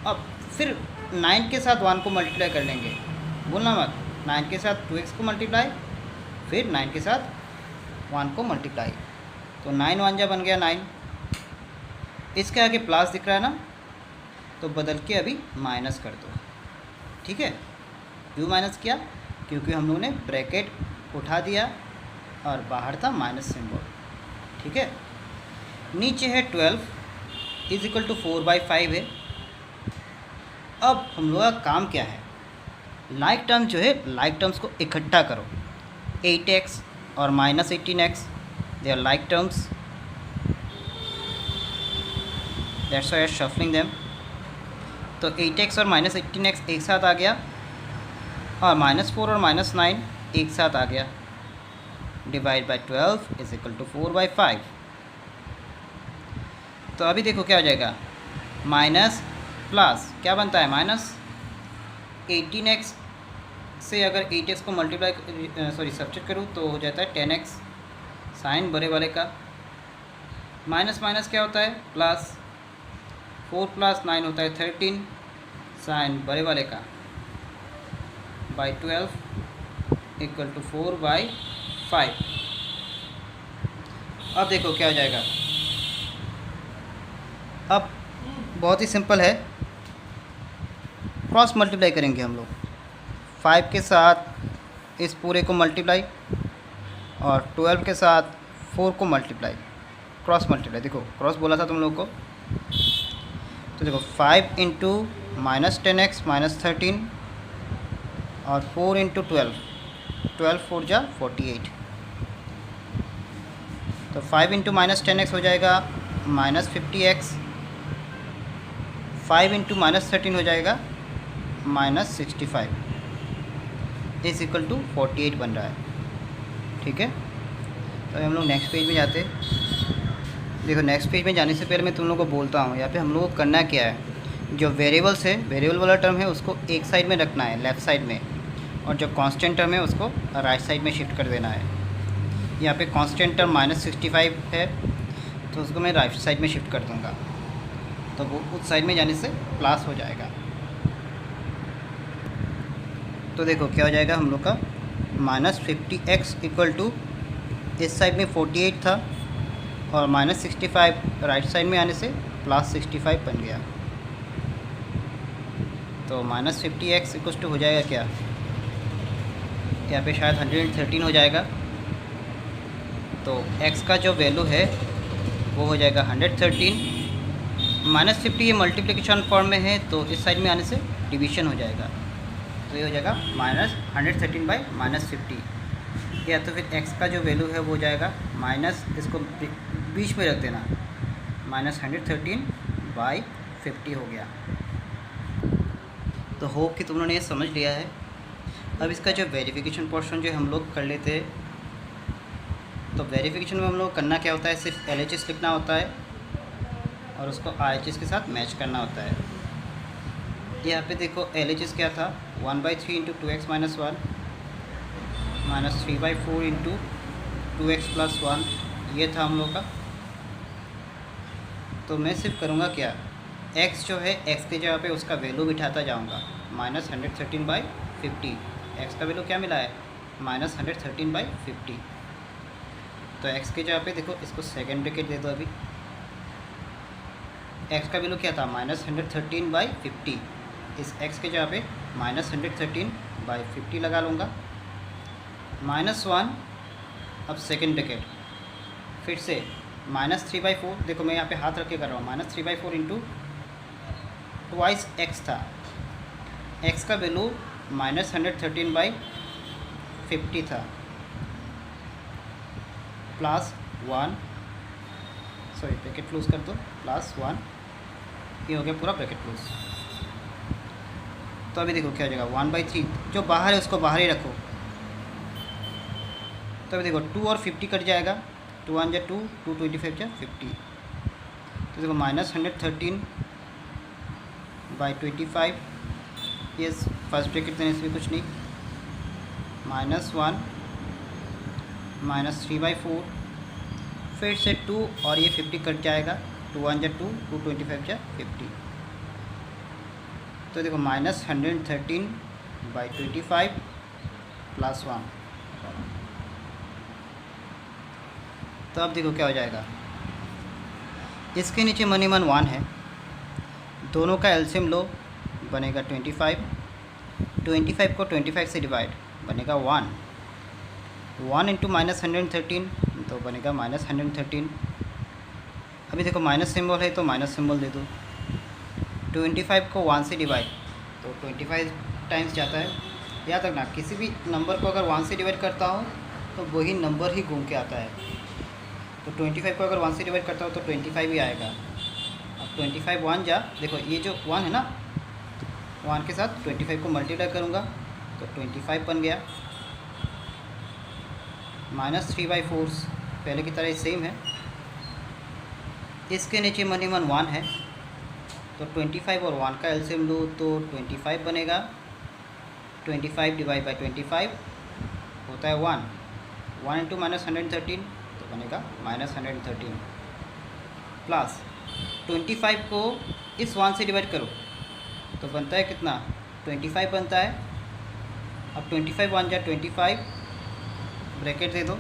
अब फिर 9 के साथ 1 को मल्टीप्लाई कर लेंगे, बोलना मत, 9 के साथ 2x को मल्टीप्लाई, फिर 9 के साथ 1 को मल्टीप्लाई, तो 9 1 जा बन गया 9। इसके आगे प्लस दिख रहा है ना, तो बदल के अभी माइनस कर दो। ठीक है, क्यों माइनस किया, क्योंकि हम लोगों ने ब्रैकेट उठा दिया और बाहर था माइनस सिंबल। ठीक है, नीचे है 12 = 4/5 है। अब हम लोग का काम क्या है, लाइक टर्म जो है लाइक टर्म्स को इकट्ठा करो। 8x और -18x they are like terms, that's why I am shuffling them. तो 8x और -18x एक साथ आ गया और -4 और -9 एक साथ आ गया। Divide by 12 = 4/5। तो अभी देखो क्या हो जाएगा, माइनस प्लस क्या बनता है माइनस। 18x से अगर 8x को मल्टीप्लाई सब्ट्रैक्ट करूँ तो हो जाता है 10x, साइन बड़े वाले का, माइनस माइनस क्या होता है प्लस, 4 + 9 होता है 13, साइन बड़े वाले का, बाई 12 = 4/5। अब देखो क्या हो जाएगा, अब बहुत ही सिंपल है, क्रॉस मल्टीप्लाई करेंगे हम लोग। 5 के साथ इस पूरे को मल्टीप्लाई और 12 के साथ 4 को मल्टीप्लाई, क्रॉस मल्टीप्लाई। देखो क्रॉस बोला था तुम लोग को, तो देखो 5 इंटू -10x -13 और 4 इंटू 12, 12 4 जा 48, तो 5 इंटू -10x हो जाएगा -50x, 5 इंटू -13 हो जाएगा -65 = 48 बन रहा है। ठीक है, तो हम लोग नेक्स्ट पेज में जाते। देखो नेक्स्ट पेज में जाने से पहले मैं तुम लोगों को बोलता हूँ, यहाँ पे हम लोगों को करना क्या है, जो वेरिएबल्स है, वेरिएबल वाला टर्म है उसको एक साइड में रखना है लेफ़्ट साइड में, और जो कांस्टेंट टर्म है उसको राइट साइड में शिफ्ट कर देना है। यहाँ पे कांस्टेंट टर्म -65 है, तो उसको मैं राइट साइड में शिफ्ट कर दूँगा, तो वो उस साइड में जाने से प्लस हो जाएगा। तो देखो क्या हो जाएगा हम लोग का, -50x = इस साइड में 48 था और -65 राइट साइड में आने से +65 बन गया। तो -50x = हो जाएगा क्या, यहाँ पे शायद 113 हो जाएगा, तो x का जो वैल्यू है वो हो जाएगा 113। -50 ये मल्टीप्लिकेशन फॉर्म में है, तो इस साइड में आने से डिवीज़न हो जाएगा, तो ये हो जाएगा -113/-50, या तो फिर x का जो वैल्यू है वो हो जाएगा माइनस, इसको बीच में रख देना, -113/50 हो गया। तो होप कि तुम लोगों ने ये समझ लिया है। अब इसका जो वेरिफिकेशन पोर्शन जो हम लोग कर लेते हैं, तो वेरिफिकेशन में हम लोग करना क्या होता है, सिर्फ LHS लिखना होता है और उसको RHS के साथ मैच करना होता है। यहाँ पे देखो LHS क्या था, 1/3 × 2x - 1 -3/4 × 2x + 1, ये था हम लोग का। तो मैं सिर्फ करूँगा क्या, x जो है x की जगह पे उसका वैल्यू बिठाता जाऊँगा, -113/50, x का वैल्यू क्या मिला है -113/50, तो x की जगह पे देखो इसको सेकेंड ब्रैकेट दे दो। अभी x का वैल्यू क्या था -113/50, इस x के जगह पे -113/50 लगा लूँगा, -1, अब सेकेंड ब्रैकेट, फिर से -3/4, देखो मैं यहाँ पे हाथ रख के कर रहा हूँ, -3/4 × 2 x था, x का वैल्यू -113/50 था, +1, सॉरी ब्रैकेट क्लोज कर दो, +1, ये हो गया पूरा ब्रैकेट क्लोज। तो अभी देखो क्या हो जाएगा, 1/3 जो बाहर है उसको बाहर ही रखो। तो अभी देखो 2 और 50 कट जाएगा, 2 1 जा 2, 2 25 जा 50। तो देखो -113/25, ये फर्स्ट ब्रैकेट देने से भी कुछ नहीं, -1 -3/4, फिर से 2 और ये 50 कट जाएगा, 2 1 जा 2, 2 25 जा 50। तो देखो -113/25 +1। तो अब देखो क्या हो जाएगा, इसके नीचे मनी मन 1 है, दोनों का एलसीएम लो, बनेगा 25। 25 को 25 से डिवाइड, बनेगा 1। 1 इंटू -113 तो बनेगा -113। अभी देखो माइनस सिंबल है तो माइनस सिंबल दे दो। 25 को 1 से डिवाइड तो 25 टाइम्स जाता है। याद रखना, किसी भी नंबर को अगर 1 से डिवाइड करता हो तो वही नंबर ही घूम के आता है। तो 25 को अगर 1 से डिवाइड करता हो तो 25 ही आएगा। अब 25 1 जा, देखो ये जो 1 है ना, 1 के साथ 25 को मल्टीप्लाई करूँगा तो 25 बन गया। -3/4 पहले की तरह सेम है। इसके नीचे मनी मन 1 है, तो 25 और 1 का एलसीएम लो तो 25 बनेगा। 25 डिवाइड बाई 25 होता है 1। 1 इंटू -113 तो बनेगा -113 प्लस 25 को इस 1 से डिवाइड करो तो बनता है कितना, 25 बनता है। अब 25 1 जा 25, ब्रैकेट दे दो।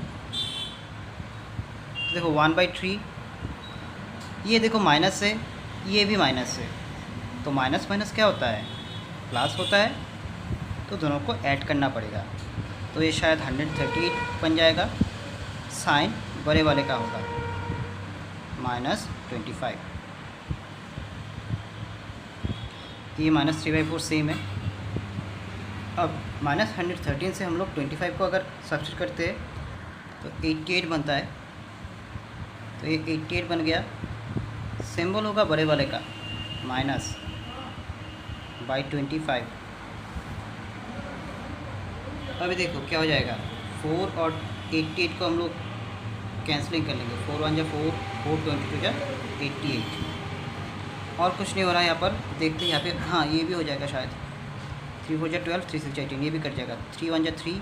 देखो 1/3, ये देखो माइनस है, ये भी माइनस है, तो माइनस माइनस क्या होता है, प्लस होता है। तो दोनों को ऐड करना पड़ेगा, तो ये शायद 138 बन जाएगा। साइन बड़े वाले का होगा -25। ये -3/4 सेम है। अब -113 से हम लोग 25 को अगर सब्स्टिट्यूट करते हैं तो 88 बनता है। तो ये 88 बन गया। सिंबल होगा बड़े वाले का -/25। अभी देखो क्या हो जाएगा, 4 और 88 को हम लोग कैंसलिंग कर लेंगे। 4 1 जा 4, 4 22 जा 88। और कुछ नहीं हो रहा है यहाँ पर, देखते हैं यहाँ पे। हाँ, ये भी हो जाएगा शायद। 3 4 जा 12, 3 6 जा 18, ये भी कट जाएगा। 3 1 जा 3,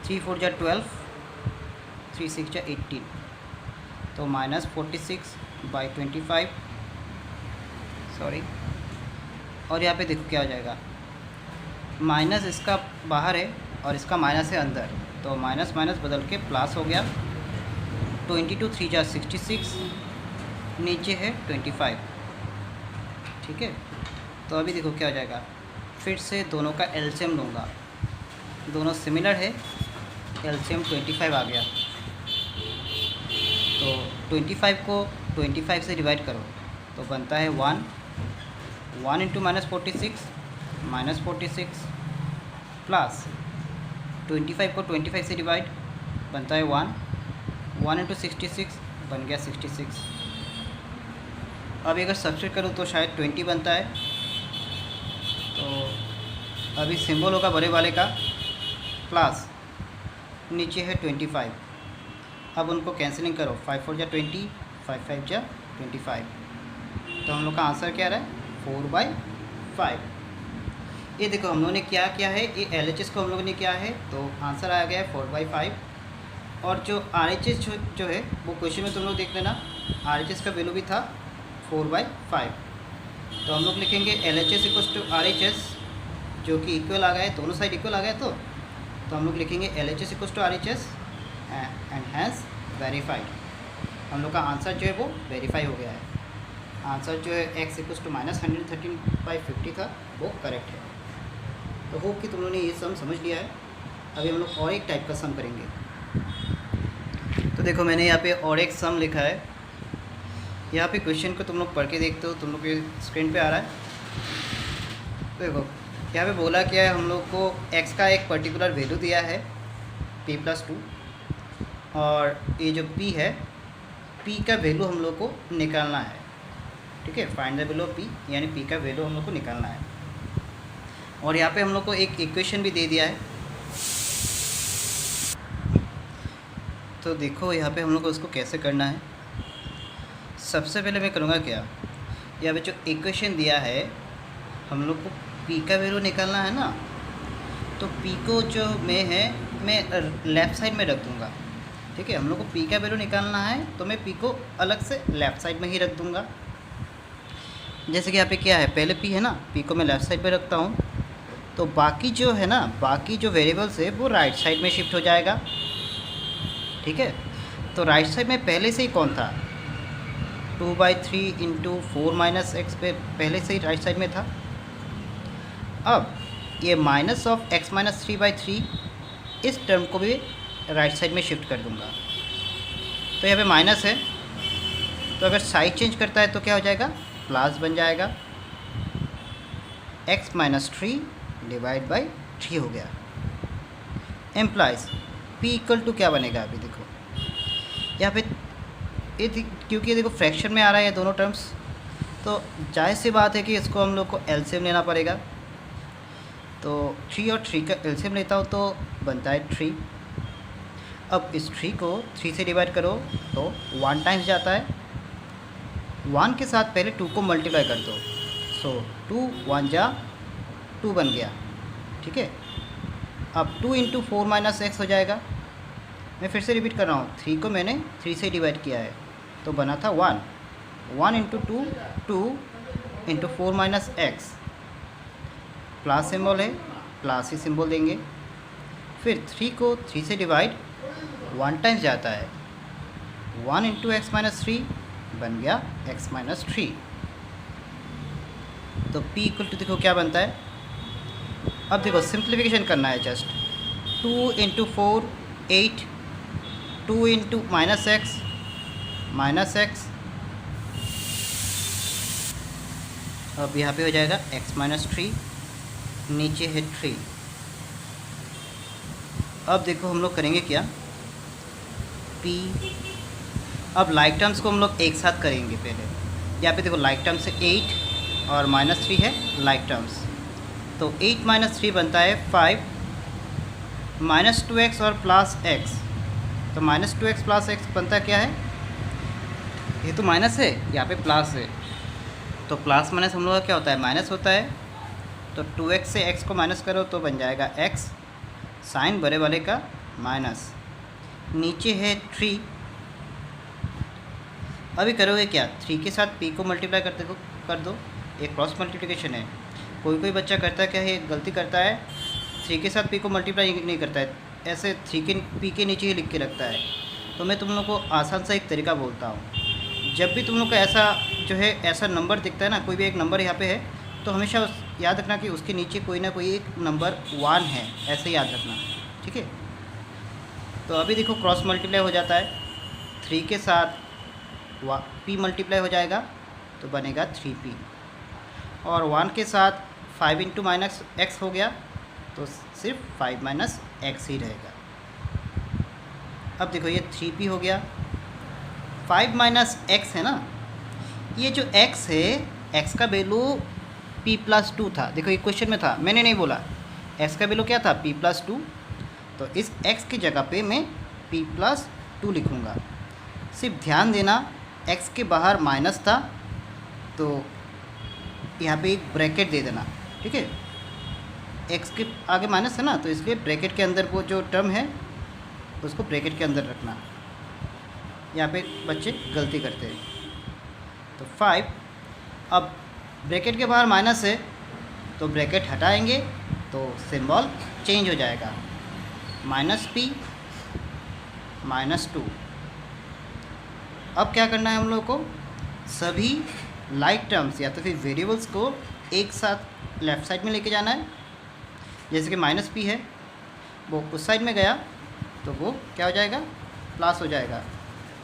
3 4 जा 12, 3 6 जा 18। तो -46/25, सॉरी। और यहाँ पे देखो क्या हो जाएगा, माइनस इसका बाहर है और इसका माइनस है अंदर, तो माइनस माइनस बदल के प्लस हो गया। 22 3 जा 66, नीचे है 25, ठीक है। तो अभी देखो क्या हो जाएगा, फिर से दोनों का एलसीएम लूँगा, दोनों सिमिलर है, एलसीएम 25 आ गया। तो 25 को 25 से डिवाइड करो तो बनता है 1। 1 इंटू -46 -46 प्लस 25 को 25 से डिवाइड बनता है 1। 1 इंटू 66 बन गया 66। अब अगर सब्स्टिट्यूट करूँ तो शायद 20 बनता है। तो अभी सिंबल होगा बड़े वाले का प्लस, नीचे है 25। अब उनको कैंसिलिंग करो, 5 4 जा 20, 5 5 जा 25। तो हम लोग का आंसर क्या रहा है, 4/5। ये देखो हम लोगों ने क्या किया है, ये LHS को हम लोगों ने किया है, तो आंसर आ गया है 4/5। और जो RHS जो है वो क्वेश्चन में तुम लोग देख लेना, RHS का वैल्यू भी था 4/5। तो हम लोग लिखेंगे LHS = RHS, जो कि इक्वल आ गया है, दोनों साइड इक्वल आ गया। तो हम लोग लिखेंगे LHS = RHS and has verified. हम लोग का आंसर जो है वो वेरीफाई हो गया है। आंसर जो है x = -113/50 था, वो करेक्ट है। तो होप कि तुम लोगों ने ये सम समझ लिया है। अभी हम लोग और एक टाइप का सम करेंगे। तो देखो मैंने यहाँ पे और एक सम लिखा है। यहाँ पे क्वेश्चन को तुम लोग पढ़ के देखते हो, तुम लोग के स्क्रीन पे आ रहा है। तो देखो यहाँ पे बोला क्या है, हम लोग को x का एक पर्टिकुलर वैल्यू दिया है p + 2, और ये जो p है पी का वैल्यू हम लोग को निकालना है, ठीक है। Find the value of P, यानी पी का वैल्यू हम लोग को निकालना है। और यहाँ पे हम लोग को एक इक्वेशन भी दे दिया है, तो देखो यहाँ पे हम लोग को उसको कैसे करना है। सबसे पहले मैं करूँगा क्या, यहाँ पे जो इक्वेशन दिया है हम लोग को पी का वैल्यू निकालना है ना, तो पी को जो मैं लेफ़्ट साइड में रख दूँगा, ठीक है। हम लोग को पी का वैल्यू निकालना है तो मैं पी को अलग से लेफ़्ट साइड में ही रख दूँगा। जैसे कि यहाँ पे क्या है, पहले पी है ना, पी को मैं लेफ़्ट साइड पे रखता हूँ, तो बाकी जो है ना, बाकी जो वेरिएबल्स है वो राइट साइड में शिफ्ट हो जाएगा, ठीक है। तो राइट साइड में पहले से ही कौन था, 2/3 इंटू 4 - x पे पहले से ही राइट साइड में था। अब ये माइनस ऑफ x - 3/3 इस टर्म को भी राइट साइड में शिफ्ट कर दूंगा। तो यहाँ पे माइनस है, तो अगर साइड चेंज करता है तो क्या हो जाएगा, प्लस बन जाएगा। x - 3 डिवाइड बाई 3 हो गया। एम्प्लाइज p इक्वल टू क्या बनेगा, अभी देखो यहाँ पे क्योंकि देखो फ्रैक्शन में आ रहा है ये दोनों टर्म्स, तो जाहिर सी बात है कि इसको हम लोग को एलसीएम लेना पड़ेगा। तो 3 और 3 का एलसीएम लेता हूँ तो बनता है 3। अब इस 3 को 3 से डिवाइड करो तो 1 टाइम्स जाता है। 1 के साथ पहले 2 को मल्टीप्लाई कर दो, सो 2 1 जा 2 बन गया, ठीक है। अब 2 इंटू 4 - x हो जाएगा। मैं फिर से रिपीट कर रहा हूँ, 3 को मैंने 3 से डिवाइड किया है तो बना था 1। 1 into 2 2 into 4 - x, plus symbol है, प्लस ही सिंबल देंगे। फिर 3 को 3 से डिवाइड 1 टाइम्स जाता है, 1 इंटू x - 3 बन गया x - 3। तो p इक्वल टू देखो क्या बनता है। अब देखो सिंप्लीफिकेशन करना है, just 2 into 4 8, 2 into -x -x, अब यहाँ पे हो जाएगा x - 3, नीचे है 3। अब देखो हम लोग करेंगे क्या, p, अब लाइक टर्म्स को हम लोग एक साथ करेंगे। पहले यहाँ पे देखो लाइक टर्म्स है 8 और -3 है लाइक टर्म्स, तो 8 - 3 बनता है 5, -2x और प्लस x, तो -2x प्लस x बनता है क्या है, ये तो माइनस है, यहाँ पे प्लस है, तो प्लस माइनस हम लोग का क्या होता है, माइनस होता है। तो 2x से x को माइनस करो तो बन जाएगा x, साइन बड़े वाले का माइनस, नीचे है 3। अभी करोगे क्या, 3 के साथ p को मल्टीप्लाई कर दो, एक क्रॉस मल्टीप्लिकेशन है। कोई बच्चा करता है क्या है, गलती करता है, 3 के साथ p को मल्टीप्लाई नहीं करता है, ऐसे 3 के p के नीचे ही लिख के रखता है। तो मैं तुम लोग को आसान सा एक तरीका बोलता हूँ, जब भी तुम लोग को ऐसा जो है ऐसा नंबर दिखता है ना, कोई भी एक नंबर यहाँ पे है, तो हमेशा याद रखना कि उसके नीचे कोई ना कोई एक नंबर 1 है, ऐसे याद रखना, ठीक है। तो अभी देखो क्रॉस मल्टीप्लाई हो जाता है, 3 के साथ p मल्टीप्लाई हो जाएगा तो बनेगा 3p, और 1 के साथ 5 इंटू -x हो गया तो सिर्फ 5 - x ही रहेगा। अब देखो ये 3p हो गया, 5 - x है ना, ये जो x है, x का वैल्यू p + 2 था। देखो ये क्वेश्चन में था, मैंने नहीं बोला, x का वैल्यू क्या था, p + 2, तो इस x की जगह पे मैं p + 2 लिखूँगा। सिर्फ ध्यान देना x के बाहर माइनस था तो यहाँ पे एक ब्रैकेट दे देना, ठीक है। x के आगे माइनस है ना, तो इसलिए ब्रैकेट के अंदर वो जो टर्म है उसको ब्रैकेट के अंदर रखना। यहाँ पे बच्चे गलती करते हैं। तो 5, अब ब्रैकेट के बाहर माइनस है तो ब्रैकेट हटाएंगे तो सिंबल चेंज हो जाएगा, -p -2। अब क्या करना है हम लोग को, सभी लाइक टर्म्स या तो फिर वेरिएबल्स को एक साथ लेफ़्ट साइड में लेके जाना है। जैसे कि -p है, वो उस साइड में गया तो वो क्या हो जाएगा, प्लस हो जाएगा।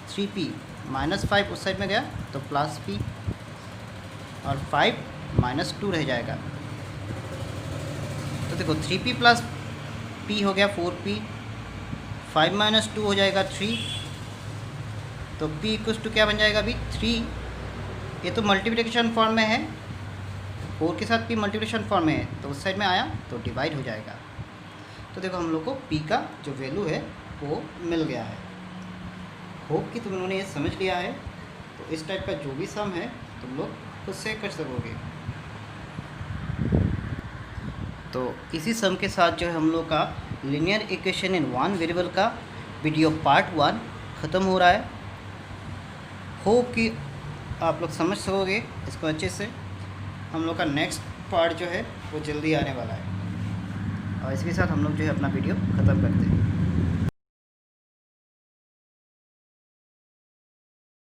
3p -5 उस साइड में गया तो +p, और 5 -2 रह जाएगा। तो देखो 3p + p हो गया 4p, 5 - 2 हो जाएगा 3, तो p इक्वल्स टू क्या बन जाएगा अभी 3, ये तो मल्टीप्लिकेशन फॉर्म में है, 4 के साथ p मल्टीप्लिकेशन फॉर्म में है, तो उस साइड में आया तो डिवाइड हो जाएगा। तो देखो हम लोग को p का जो वैल्यू है वो मिल गया है। होप कि तुम लोगों ने ये समझ लिया है। तो इस टाइप का जो भी सम है तुम लोग खुद से कर सकोगे। तो इसी सम के साथ जो है हम लोग का linear equation in one variable का वीडियो पार्ट 1 ख़त्म हो रहा है। होप कि आप लोग समझ सकोगे इसको अच्छे से। हम लोग का नेक्स्ट पार्ट जो है वो जल्दी आने वाला है, और इसके साथ हम लोग जो है अपना वीडियो ख़त्म करते हैं।